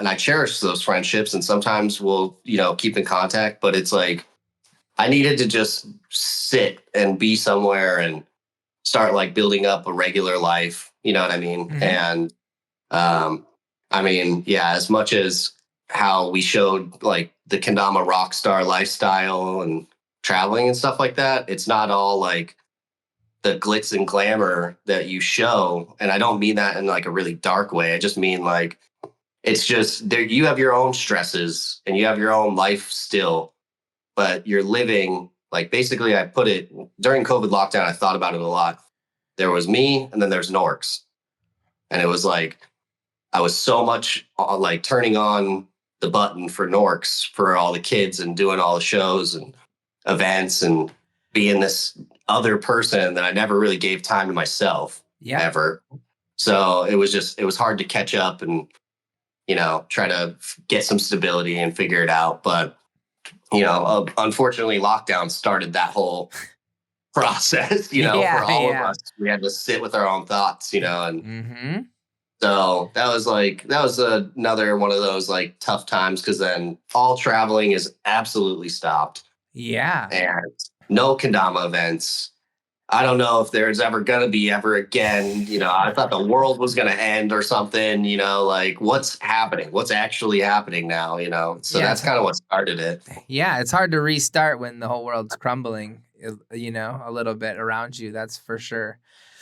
I cherish those friendships, and sometimes we'll keep in contact. But it's like I needed to just sit and be somewhere and start like building up a regular life. You know what I mean? Hmm. And I mean, yeah, as much as how we showed like the Kendama rock star lifestyle and traveling and stuff like that, it's not all like the glitz and glamour that you show. And I don't mean that in like a really dark way. I just mean like it's just there you have your own stresses and you have your own life still, but you're living like basically I put it during COVID lockdown, I thought about it a lot. There was me and then there's Norx. And it was like I was so much like turning on the button for Norx for all the kids and doing all the shows and events and being this other person that I never really gave time to myself Yeah. ever. So it was hard to catch up and, try to get some stability and figure it out. But, unfortunately, lockdown started that whole process, for Yeah, all of yeah. us. We had to sit with our own thoughts, and Hmm. so that was another one of those like tough times because then all traveling is absolutely stopped Yeah. and no kendama events. I don't know if there's ever gonna be ever again. I thought the world was gonna end or something. Like what's happening? What's actually happening now? So Yeah, that's kind of what started it. yeah, it's hard to restart when the whole world's crumbling, a little bit around you. That's for sure.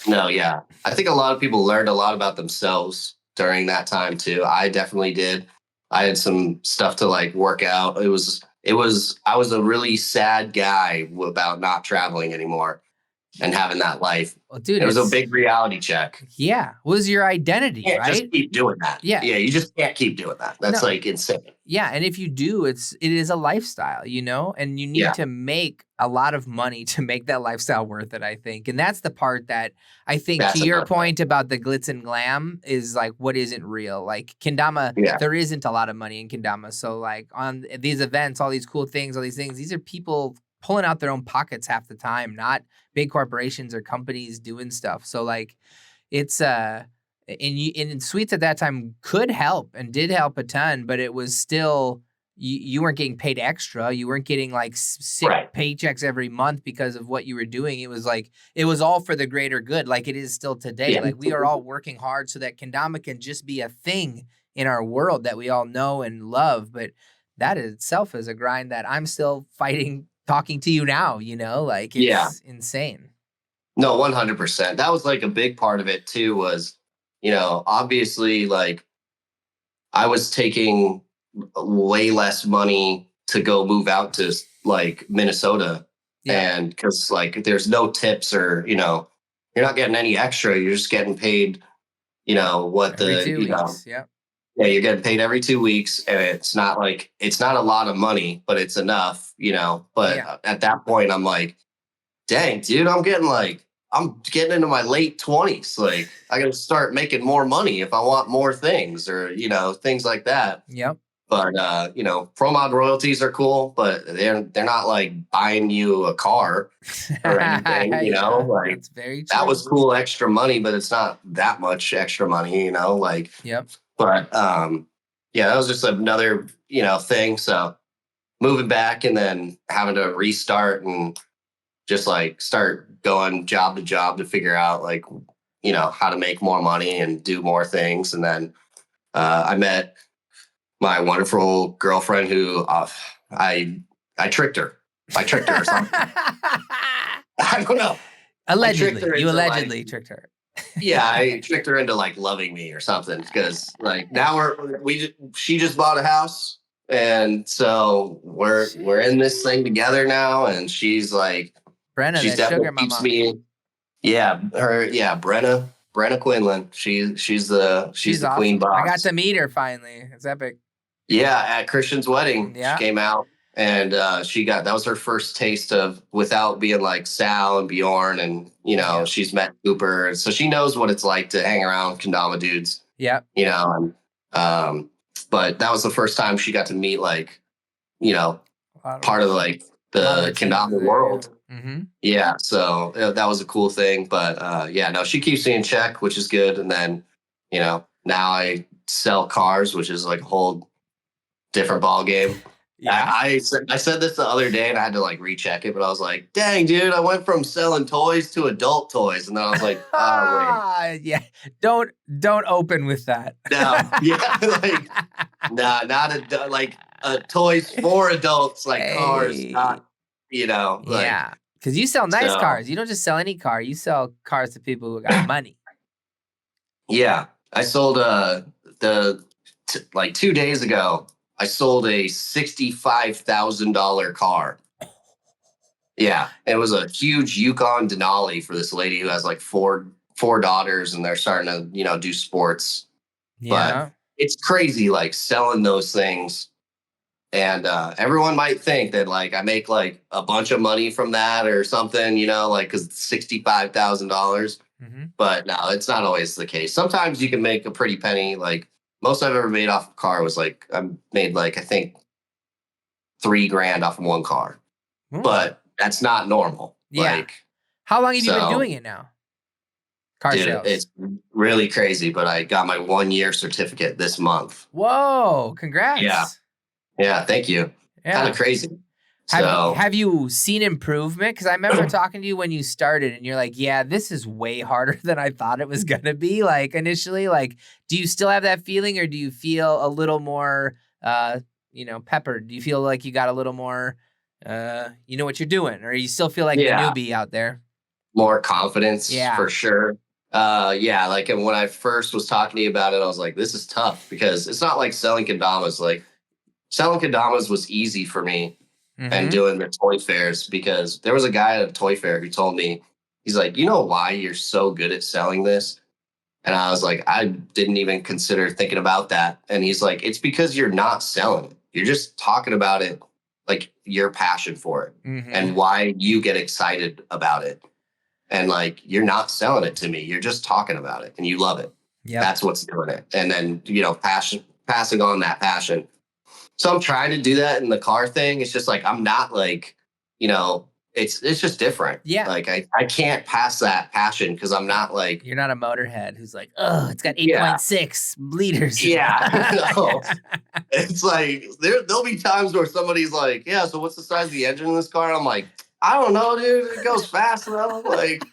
No, yeah, I think a lot of people learned a lot about themselves during that time too. I definitely did. I had some stuff to like work out. I was a really sad guy about not traveling anymore and having that life. Well, dude, It was a it's big reality check. yeah, was your identity, You can't just right? keep doing that. Yeah. Yeah, you just can't keep doing that. That's No. like insane. Yeah, and if you do, it is a lifestyle, and you need Yeah, to make a lot of money to make that lifestyle worth it, I think. And that's the part that I think to that's your another thing. point about the glitz and glam is like what isn't real. Like kendama, Yeah, there isn't a lot of money in kendama. So like on these events, all these cool things, all these things, these are people pulling out their own pockets half the time, not big corporations or companies doing stuff. So like it's and sweets at that time could help and did help a ton, but it was still you weren't getting paid extra. You weren't getting like sick right. paychecks every month because of what you were doing. It was like it was all for the greater good, like it is still today. Yeah, Like we are all working hard so that kendama can just be a thing in our world that we all know and love. But that itself is a grind that I'm still fighting talking to you now, like yeah. it's insane. No, 100%. That was like a big part of it too. Was obviously, like, I was taking way less money to go move out to like Minnesota. Yeah. And because like there's no tips or, you're not getting any extra. You're just getting paid, what Every the, 2 weeks. Yep. yeah, you're getting paid every 2 weeks. And it's not a lot of money, but it's enough, But Yeah. at that point, I'm like, dang, dude, I'm getting into my late 20s. Like, I got to start making more money if I want more things or, things like that. Yep. But, pro mod royalties are cool, but they're not like buying you a car or anything, Yeah, like that's very that true. was cool extra money, but it's not that much extra money, like, Yep. but, yeah, that was just another, thing. So moving back and then having to restart and just like start going job to job to figure out like how to make more money and do more things. And then I met my wonderful girlfriend who I tricked her. I tricked her or something. I don't know. Allegedly, you into, allegedly tricked her. Yeah, I tricked her into like loving me or something because like now she just bought a house and so we're in this thing together now and she's like Brenna, she's that sugar definitely keeps mama. me. Brenna Quinlan. She's the queen awesome. boss. I got to meet her finally. It's epic. Yeah, at Christian's wedding, Yeah. she came out and that was her first taste of without being like Sal and Bjorn and she's met Cooper, so she knows what it's like to hang around kendama dudes. Yeah. And but that was the first time she got to meet like part of like the kendama world. Mm-hmm. Yeah, so that was a cool thing. But she keeps me in check, which is good. And then, now I sell cars, which is like a whole different ball game. Yeah. I said this the other day and I had to like recheck it, but I was like, dang, dude, I went from selling toys to adult toys. And then I was like, oh, wait. Yeah. Don't open with that. No, yeah, like, not like toys for adults, like cars, not, like, yeah. Because you sell nice cars. You don't just sell any car. You sell cars to people who got money. Yeah. I sold like 2 days ago, I sold a $65,000 car. Yeah. It was a huge Yukon Denali for this lady who has like four daughters and they're starting to, do sports. Yeah. But it's crazy, like selling those things. And everyone might think that like I make like a bunch of money from that or something, like because it's $65,000. Mm-hmm. But no, it's not always the case. Sometimes you can make a pretty penny. Like most I've ever made off a car was like I made like I think $3,000 off of one car. Ooh. But that's not normal. Yeah. Like, how long have you been doing it now? Car sales. It's really crazy. But I got my 1-year certificate this month. Whoa! Congrats. Yeah, thank you. Yeah. Kind of crazy. Have you seen improvement? Because I remember talking to you when you started and you're like, yeah, this is way harder than I thought it was going to be. Like initially, like, do you still have that feeling or do you feel a little more, peppered? Do you feel like you got a little more, you know what you're doing? Or you still feel like the newbie out there? More confidence, for sure. Like, and when I first was talking to you about it, I was like, this is tough because it's not like selling kendamas. Like, selling kendamas was easy for me. Mm-hmm. And doing the toy fairs because there was a guy at a toy fair who told me, he's like, you know why you're so good at selling this? And I was like, I didn't even consider thinking about that. And he's like, it's because you're not selling it. You're just talking about it, like your passion for it and why you get excited about it. And like, you're not selling it to me. You're just talking about it and you love it. Yeah, that's what's doing it. And then, passing on that passion. So I'm trying to do that in the car thing. It's just like, I'm not like, it's just different. Yeah. Like I can't pass that passion because I'm not like. You're not a motorhead who's like, oh, it's got 8.6 liters. Yeah. No. It's like, there'll be times where somebody's like, yeah, so what's the size of the engine in this car? And I'm like, I don't know, dude. It goes fast enough. Like,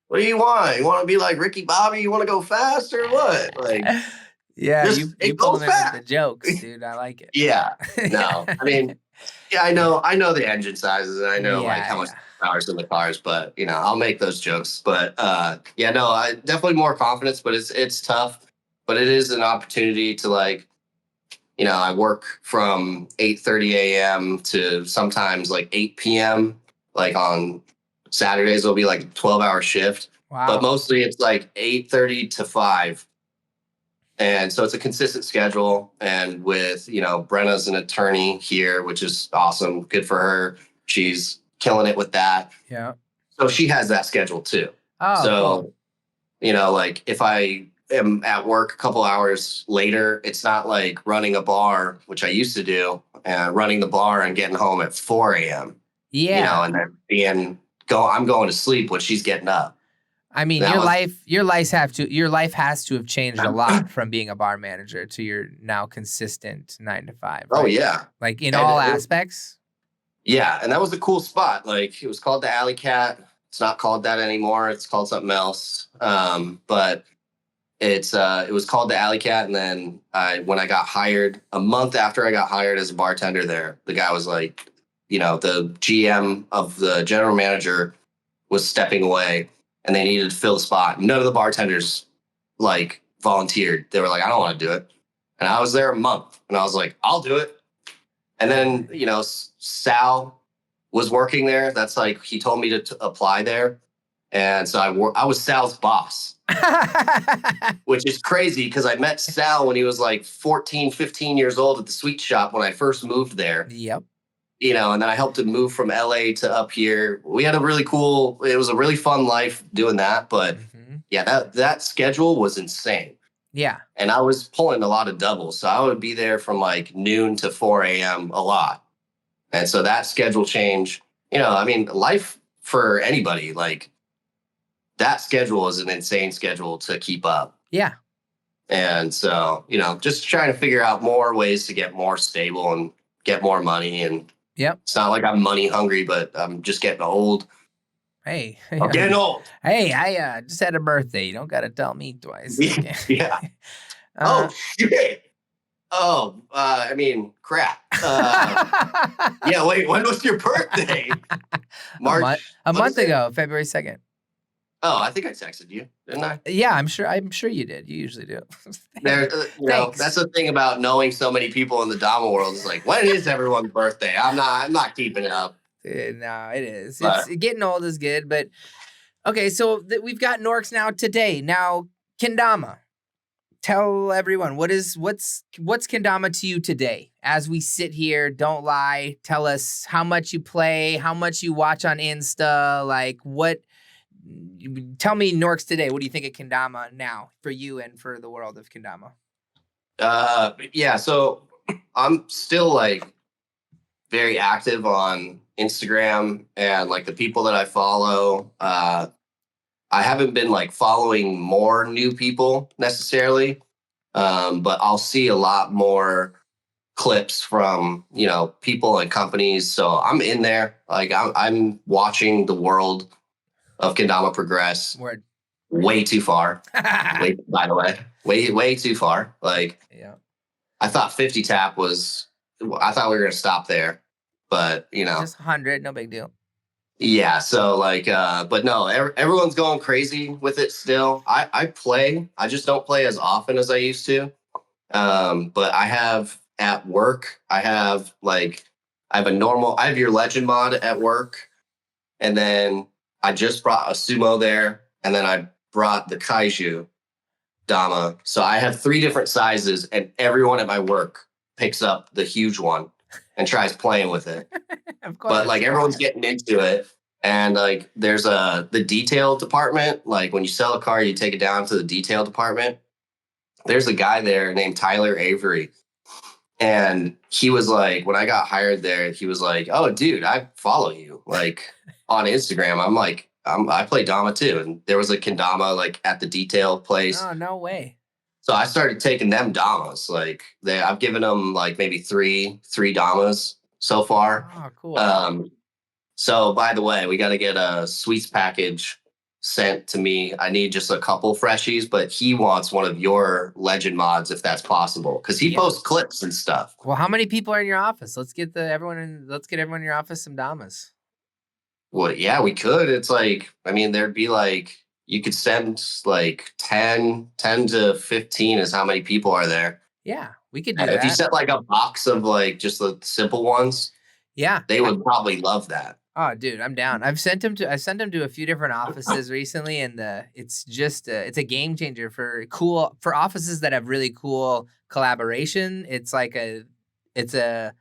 what do you want? You want to be like Ricky Bobby? You want to go fast or what? Like. Yeah, you pull them into the jokes, dude. I like it. Yeah. No, I mean, Yeah, I know the engine sizes, and I know like Yeah, how much yeah. power's in the cars, but I'll make those jokes. But yeah, no, I definitely more confidence, but it's tough. But it is an opportunity to like, I work from 8:30 a.m. to sometimes like 8 p.m. Like on Saturdays it'll be like a 12-hour shift. But Wow. mostly it's like 8:30 to 5. And so it's a consistent schedule. And with, Brenna's an attorney here, which is awesome. Good for her. She's killing it with that. Yeah. So she has that schedule too. Oh, cool. So, like if I am at work a couple hours later, it's not like running a bar, which I used to do, running the bar and getting home at 4 a.m., Yeah. and then I'm going to sleep when she's getting up. I mean, Now, your life has to have changed a lot from being a bar manager to your now consistent 9 to 5, oh, right? yeah. Like in And all aspects. yeah, and that was a cool spot. Like it was called the Alley Cat. It's not called that anymore. It's called something else. But it was called the Alley Cat. And then when I got hired, a month after I got hired as a bartender there, the guy was like, the GM of the general manager was stepping away, and they needed to fill the spot. None of the bartenders like volunteered. They were like, I don't want to do it. And I was there a month, and I was like, I'll do it. And then, Sal was working there. That's like, he told me to apply there. And so I was Sal's boss, which is crazy because I met Sal when he was like 14, 15 years old at the sweet shop when I first moved there. Yep. And then I helped him move from LA to up here. We had it was a really fun life doing that. But yeah, that schedule was insane. Yeah. And I was pulling a lot of doubles. So I would be there from like noon to 4 a.m. a lot. And so that schedule change, life for anybody, like that schedule is an insane schedule to keep up. Yeah. And so, just trying to figure out more ways to get more stable and get more money. And Yep. it's not like I'm money hungry, but I'm just getting old. Hey. I'm getting old. Hey, I just had a birthday. You don't got to tell me twice. Yeah. Oh, shit. Oh, crap. Yeah, wait, when was your birthday? March. A month ago, February 2nd. Oh, I think I texted you, didn't I? Yeah, I'm sure you did. You usually do. That's the thing about knowing so many people in the Dama world. Is like, when is everyone's birthday? I'm not keeping it up. No, it is. But, it's getting old is good, but okay. So we've got Norx now today. Now, Kendama. Tell everyone what's Kendama to you today as we sit here. Don't lie. Tell us how much you play, how much you watch on Insta. Like what? Tell me Norx today. What do you think of Kendama now for you and for the world of Kendama? yeah. So I'm still like very active on Instagram, and like the people that I follow. I haven't been like following more new people necessarily, but I'll see a lot more clips from people and companies. So I'm in there. Like I'm watching the world of kendama progress. Word. Way too far. By the way too far. Like yeah, I thought 50 tap was. I thought we were gonna stop there, but just 100, no big deal. Yeah, so like, but no, everyone's going crazy with it still. I play, I just don't play as often as I used to. But I have at work, I have your legend mod at work, and then I just brought a sumo there, and then I brought the kaiju dama. So I have 3 different sizes, and everyone at my work picks up the huge one and tries playing with it. Of course. But like everyone's getting into it, and like there's the detail department. Like when you sell a car, you take it down to the detail department. There's a guy there named Tyler Avery, and he was like, when I got hired there, he was like, "Oh, dude, I follow you like on Instagram." I'm like, I play Dama too, and there was a kendama like at the detail place. Oh, no way. So I started taking them damas. Like I've given them like maybe three damas so far. Oh, cool. So by the way, we got to get a sweets package sent to me. I need just a couple freshies, but he wants one of your legend mods if that's possible, because he posts clips and stuff. Well, how many people are in your office? Let's get everyone in your office some Damas. Well, yeah, we could. It's like, I mean, there'd be like, you could send like 10 to 15 is how many people are there. Yeah, we could do If that. you sent like a box of like just the simple ones, yeah, they would probably love that. Oh, dude, I'm down. I sent him to a few different offices recently, and it's just it's a game changer for offices that have really cool collaboration. It's like it's a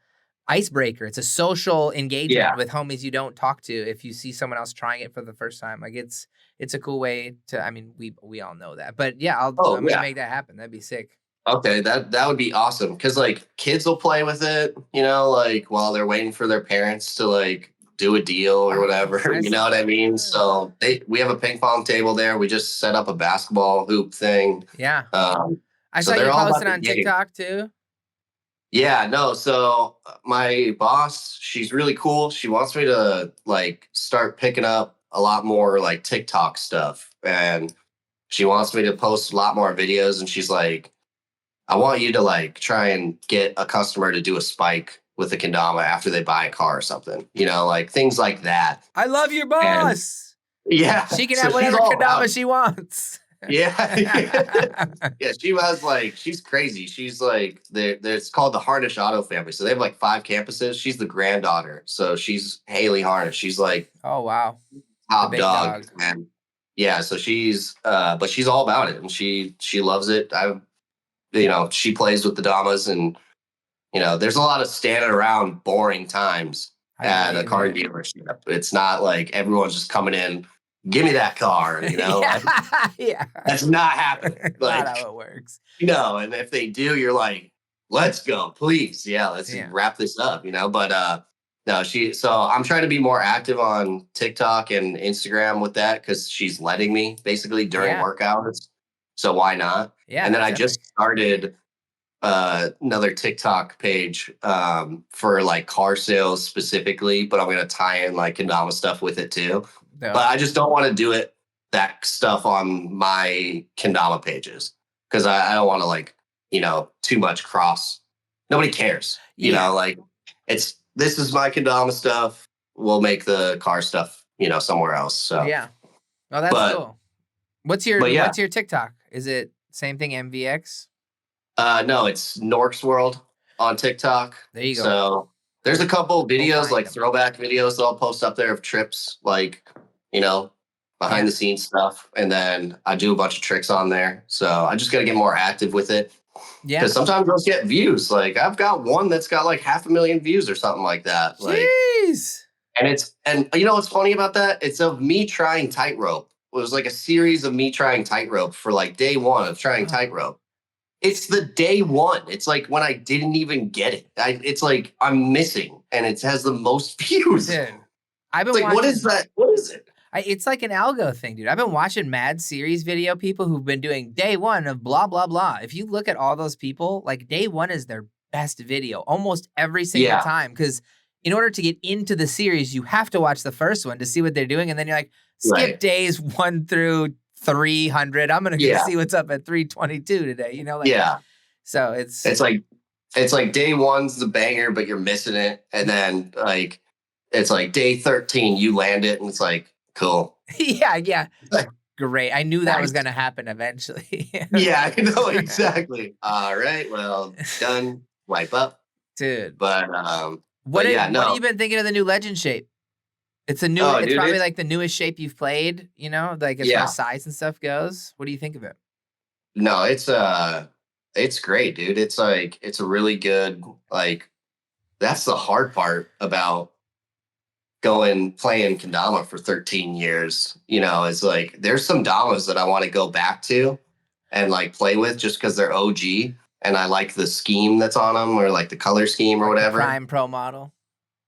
icebreaker. It's a social engagement with homies you don't talk to if you see someone else trying it for the first time. Like it's a cool way to. I mean, we all know that, but yeah, I'm gonna make that happen. That'd be sick. Okay, that would be awesome, because like kids will play with it, like while they're waiting for their parents to like do a deal or whatever. You know what I mean? So we have a ping pong table there. We just set up a basketball hoop thing. Yeah. I so saw you posting on TikTok too. Yeah, no. So my boss, she's really cool. She wants me to like start picking up a lot more like TikTok stuff, and she wants me to post a lot more videos. And she's like, I want you to like try and get a customer to do a spike with a kendama after they buy a car or something, like things like that. I love your boss. And, yeah. She can have whatever kendama she wants. Yeah. Yeah. She's crazy. She's like, it's called the Harnish Auto family. So they have like 5 campuses. She's the granddaughter. So she's Haley Harnish. She's like, oh, wow. Top dog. And yeah. So but she's all about it, and she loves it. She plays with the damas, and there's a lot of standing around boring times at a car dealership. It's not like everyone's just coming in, give me that car, yeah. That's not happening. Like, not how it works. And if they do, you're like, let's go, please. Yeah, let's wrap this up, but no, so I'm trying to be more active on TikTok and Instagram with that, because she's letting me basically during work hours. So why not? Yeah. And then I just started another TikTok page for like car sales specifically, but I'm going to tie in like kendama stuff with it too. No. But I just don't want to do that stuff on my kendama pages, because I don't want to like, too much cross. Nobody cares. Like this is my kendama stuff. We'll make the car stuff, somewhere else. So yeah. Oh, that's cool. What's your TikTok? Is it same thing, MVX? No, it's Norx World on TikTok. There you go. So there's a couple videos, like throwback videos that I'll post up there of trips, like, behind the scenes stuff. And then I do a bunch of tricks on there. So I just got to get more active with it. Yeah. Because sometimes those get views. Like I've got one that's got like 500,000 views or something like that. Jeez. And you know what's funny about that? It's of me trying tightrope. It was like a series of me trying tightrope for like day one of trying tightrope. It's the day one. It's like when I didn't even get it. It's like I'm missing, and it has the most views. Dude, I've been watching, what is that? What is it? It's like an algo thing, dude. I've been watching mad series video people who've been doing day one of blah, blah, blah. If you look at all those people, like day one is their best video almost every single time. Because in order to get into the series, you have to watch the first one to see what they're doing. And then you're like, skip days 1 through 300. I'm going to see what's up at 322 today. So it's like day one's the banger, but you're missing it. And then like, it's like day 13, you land it, and it's like, cool. Yeah. Great. I knew that was going to happen eventually. Yeah, I know. Exactly. All right. Well, done. Wipe up. Dude. But, what have you been thinking of the new Legend shape? It's a new, it's probably like the newest shape you've played, like as far as size and stuff goes. What do you think of it? No, it's great, dude. It's like, it's a really good, like, that's the hard part about playing kendama for 13 years. It's like, there's some damas that I want to go back to and like play with just because they're OG. And I like the scheme that's on them, or like the color scheme or whatever. Prime Pro model.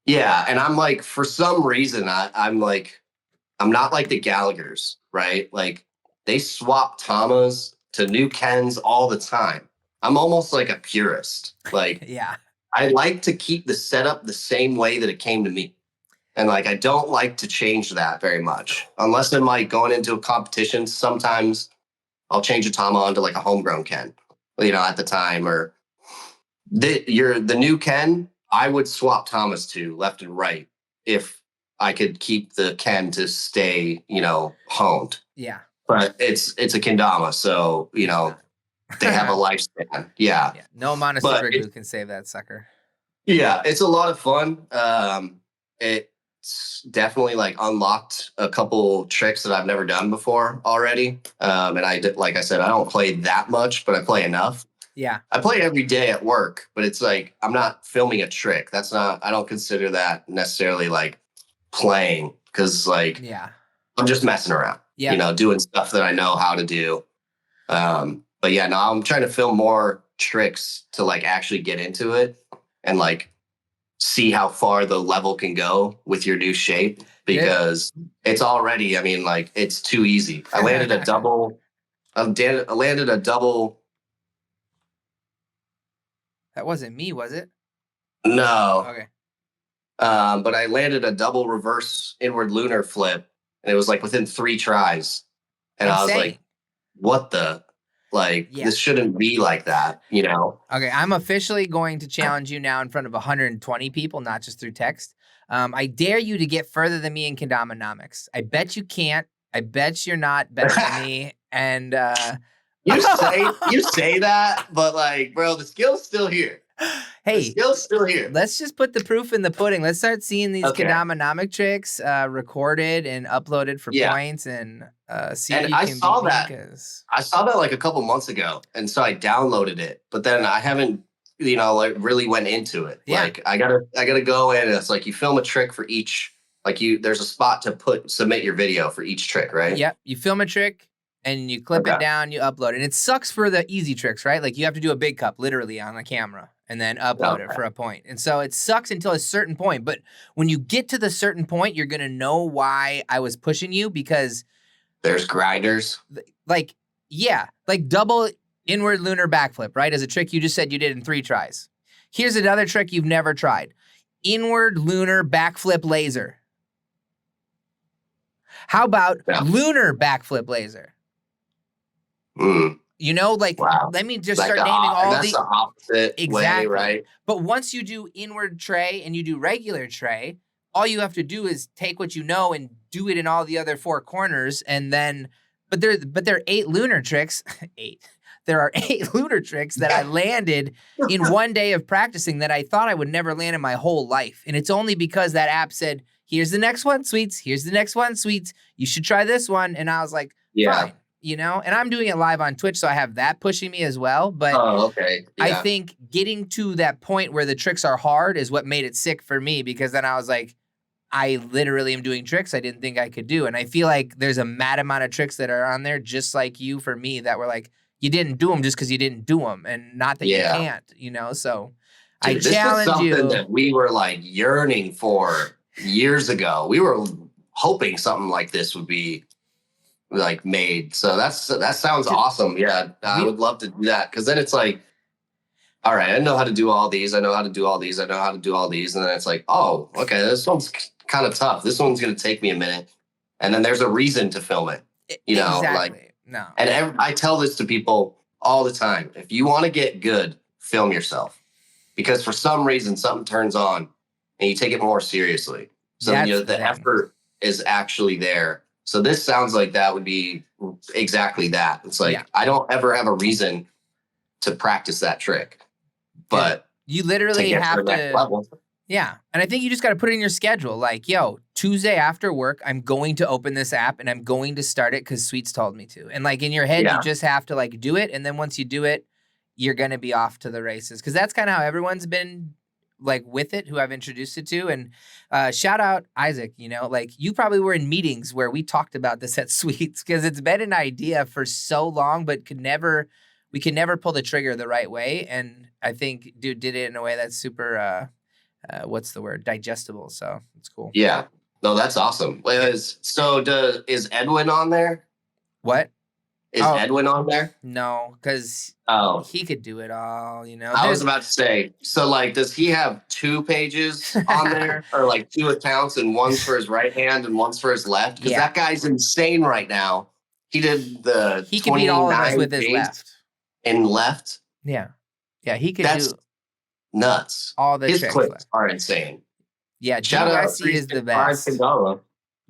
Yeah. And I'm like, for some reason, I'm not like the Gallaghers, right? Like they swap Tamas to new Kens all the time. I'm almost like a purist. Like, yeah, I like to keep the setup the same way that it came to me. And like, I don't like to change that very much unless I'm like going into a competition. Sometimes I'll change a Tama onto like a homegrown Ken, at the time, or the new Ken, I would swap Tamas to left and right if I could keep the Ken to stay, honed. Yeah. But it's a kendama, so they have a lifespan. Yeah. No amount of super glue can save that sucker. Yeah, it's a lot of fun. It's definitely like unlocked a couple tricks that I've never done before already. And like I said, I don't play that much, but I play enough. Yeah. I play every day at work, but it's like I'm not filming a trick. I don't consider that necessarily like playing, because like I'm just messing around. Doing stuff that I know how to do. But yeah, no, I'm trying to film more tricks to like actually get into it and like see how far the level can go with your new shape, because it's already, like it's too easy. I landed a double. I landed a double. That wasn't me, was it? No. Okay. But I landed a double reverse inward lunar flip, and it was like within 3 tries. And I was like, what the? Like, this shouldn't be like that, Okay, I'm officially going to challenge you now in front of 120 people, not just through text. I dare you to get further than me in Kendamonomics. I bet you can't. I bet you're not better than me. And you say that, but like, bro, the skill's still here. Hey, the skill's still here. Let's just put the proof in the pudding. Let's start seeing these Kendamonomic tricks recorded and uploaded for points, and see if you can saw that. I saw that like a couple months ago, and so I downloaded it, but then I haven't, like really went into it. Yeah. Like I gotta go in, and it's like you film a trick for each. Like there's a spot to submit your video for each trick, right? Yep. You film a trick and you clip it down, you upload it. And it sucks for the easy tricks, right? Like you have to do a big cup literally on a camera and then upload it for a point. And so it sucks until a certain point. But when you get to the certain point, you're going to know why I was pushing you, because there's grinders. Like double inward lunar backflip, right? As a trick you just said you did in 3 tries. Here's another trick you've never tried. Inward lunar backflip laser. How about lunar backflip laser? Let me just start naming all that's the opposite way, right? But once you do inward tray and you do regular tray, all you have to do is take what you know and do it in all the other 4 corners, and then, but there are 8 lunar tricks. 8. There are 8 lunar tricks that I landed in one day of practicing that I thought I would never land in my whole life, and it's only because that app said, "Here's the next one, sweets. Here's the next one, sweets. You should try this one." And I was like, fine. And I'm doing it live on Twitch, so I have that pushing me as well. But I think getting to that point where the tricks are hard is what made it sick for me, because then I was like, I literally am doing tricks I didn't think I could do. And I feel like there's a mad amount of tricks that are on there just like you for me that were like, you didn't do them just because you didn't do them, and not that you can't, so dude, I challenge you. This is something that we were like yearning for years ago. We were hoping something like this would be like made. So that sounds awesome. Yeah, I would love to do that, because then it's like, all right, I know how to do all these. I know how to do all these. I know how to do all these. And then it's like, oh, okay, this one's kind of tough. This one's going to take me a minute. And then there's a reason to film it. No. And I tell this to people all the time. If you want to get good, film yourself, because for some reason something turns on and you take it more seriously. So the effort is actually there. So this sounds like that would be exactly that. It's like, I don't ever have a reason to practice that trick, but you literally have to. Yeah. And I think you just got to put it in your schedule. Like, yo, Tuesday after work, I'm going to open this app and I'm going to start it because Sweets told me to. And like in your head, you just have to like do it. And then once you do it, you're going to be off to the races. Because that's kind of how everyone's been like with it, who I've introduced it to. And shout out Isaac, like you probably were in meetings where we talked about this at Sweets, because it's been an idea for so long, but we could never pull the trigger the right way. And I think dude did it in a way that's super, what's the word? Digestible. So it's cool. Yeah. No, that's awesome. Is Edwin on there? What? Is Edwin on there? No, because Oh, he could do it all, you know. I was about to say, so like, does he have 2 pages on there, or like 2 accounts, and one's for his right hand and one's for his left? Because that guy's insane right now. He did the he could beat all of us with his left. In left. Yeah, he could do nuts. All the his tricks clips are insane. Yeah, Shout out D-Westy is the best.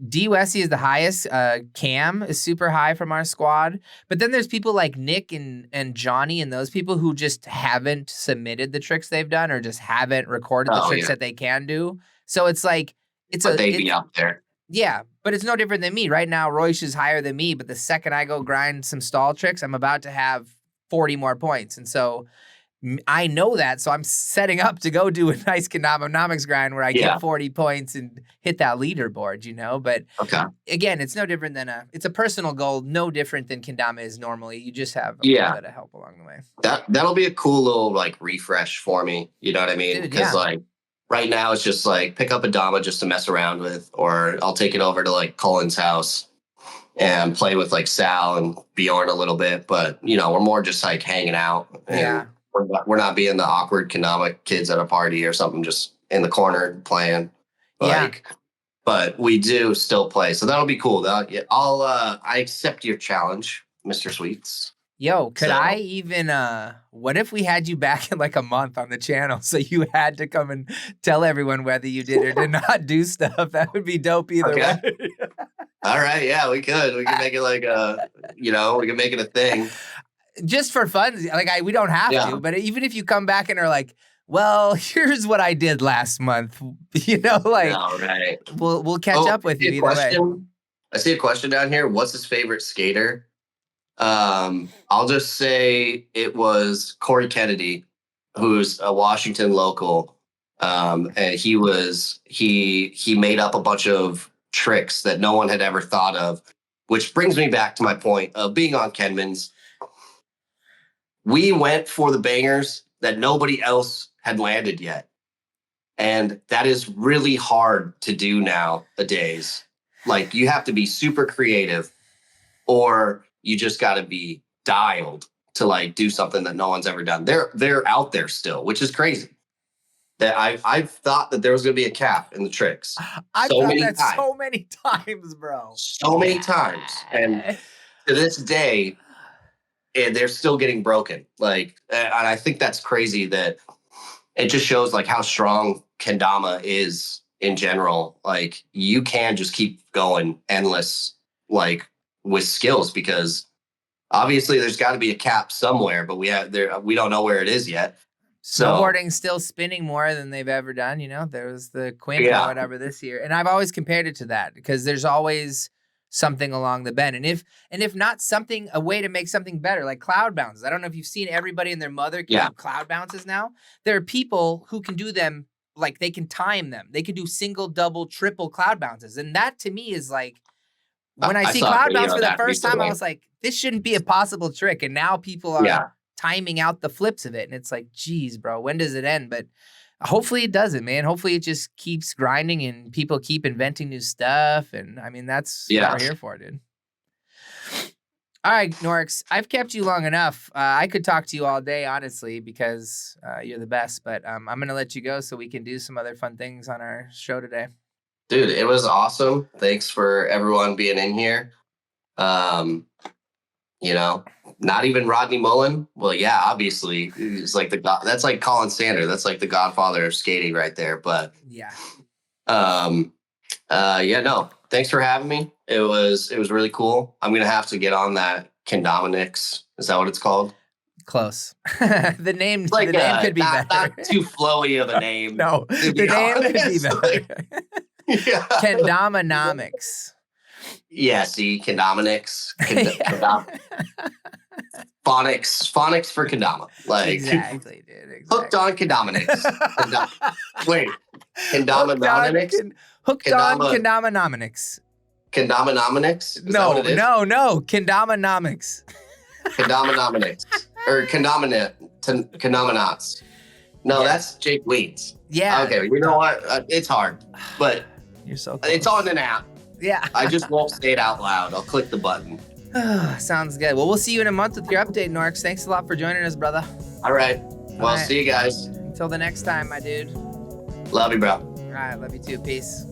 D-Westy is the highest. Cam is super high from our squad. But then there's people like Nick and Johnny and those people who just haven't submitted the tricks they've done or just haven't recorded the tricks that they can do. So it's like they'd be up there. Yeah, but it's no different than me. Right now, Royce is higher than me, but the second I go grind some stall tricks, I'm about to have 40 more points. And so I know that, so I'm setting up to go do a nice Kendamas grind where I get 40 points and hit that leaderboard, you know? But again, it's no different than it's a personal goal, no different than Kendama is normally. You just have a little bit of help along the way. That'll be a cool little like refresh for me, you know what I mean? Because like right now it's just like pick up a Dama just to mess around with, or I'll take it over to like Cullen's house and play with like Sal and Bjorn a little bit, but you know, we're more just like hanging out. And we're not being the awkward Kendama kids at a party or something, just in the corner playing. But we do still play, so that'll be cool. I accept your challenge, Mr. Sweets. Yo, could I even what if we had you back in like a month on the channel, so you had to come and tell everyone whether you did or did not do stuff? That would be dope either way. All right, yeah, we could make it like we can make it a thing. Just for fun, like we don't have to, but even if you come back and are like, well, here's what I did last month, you know, like we'll catch up with you either way. I see a question down here. What's his favorite skater? I'll just say it was Corey Kennedy, who's a Washington local. And he made up a bunch of tricks that no one had ever thought of, which brings me back to my point of being on Kenman's. We went for the bangers that nobody else had landed yet. And that is really hard to do nowadays. Like, you have to be super creative, or you just got to be dialed to like do something that no one's ever done. They're out there still, which is crazy. That I've thought that there was going to be a cap in the tricks. I've thought that so many times, bro. So many times. And to this day, they're still getting broken. Like, and I think that's crazy that it just shows like how strong Kendama is in general. Like, you can just keep going endless, like with skills, because obviously there's got to be a cap somewhere, but we don't know where it is yet. Snowboarding's still spinning more than they've ever done. You know, there was the Quint or whatever this year, and I've always compared it to that because there's always something along the bend, and if not something, a way to make something better, like cloud bounces. I don't know if you've seen everybody and their mother can do cloud bounces now. There are people who can do them, like they can time them. They can do single, double, triple cloud bounces, and that to me is like, when I see cloud bounce for the first time, I was like, this shouldn't be a possible trick. And now people are timing out the flips of it. And it's like, geez, bro, when does it end? But hopefully it doesn't, man. Hopefully it just keeps grinding and people keep inventing new stuff. And I mean, that's what we're here for, dude. All right, Norx, I've kept you long enough. I could talk to you all day, honestly, because you're the best. But I'm going to let you go so we can do some other fun things on our show today. Dude, it was awesome. Thanks for everyone being in here. You know, not even Rodney Mullen. Well, yeah, obviously, he's like that's like Colin Sander. That's like the godfather of skating right there. But no. Thanks for having me. It was really cool. I'm gonna have to get on that Kendamas. Is that what it's called? Close. The name could be better. Not too flowy of a name. No, the name could be better. Kendamas. Yeah, see, Kendamas. Phonics for Kendama. Like, exactly, dude. Exactly. Hooked on Kendamas. Wait, Kendama Hooked on Kendamas. Kendama-nomics? No, Kendamas. Kendama-nomics. Or Kendamanauts. No, that's Jake Weeds. Yeah. Okay, you know what? It's hard, but you're so close. It's on an app. Yeah. I just won't say it out loud. I'll click the button. Sounds good. Well, we'll see you in a month with your update, Norx. Thanks a lot for joining us, brother. All right. Well, All right. see you guys. Until the next time, my dude. Love you, bro. All right, love you too. Peace.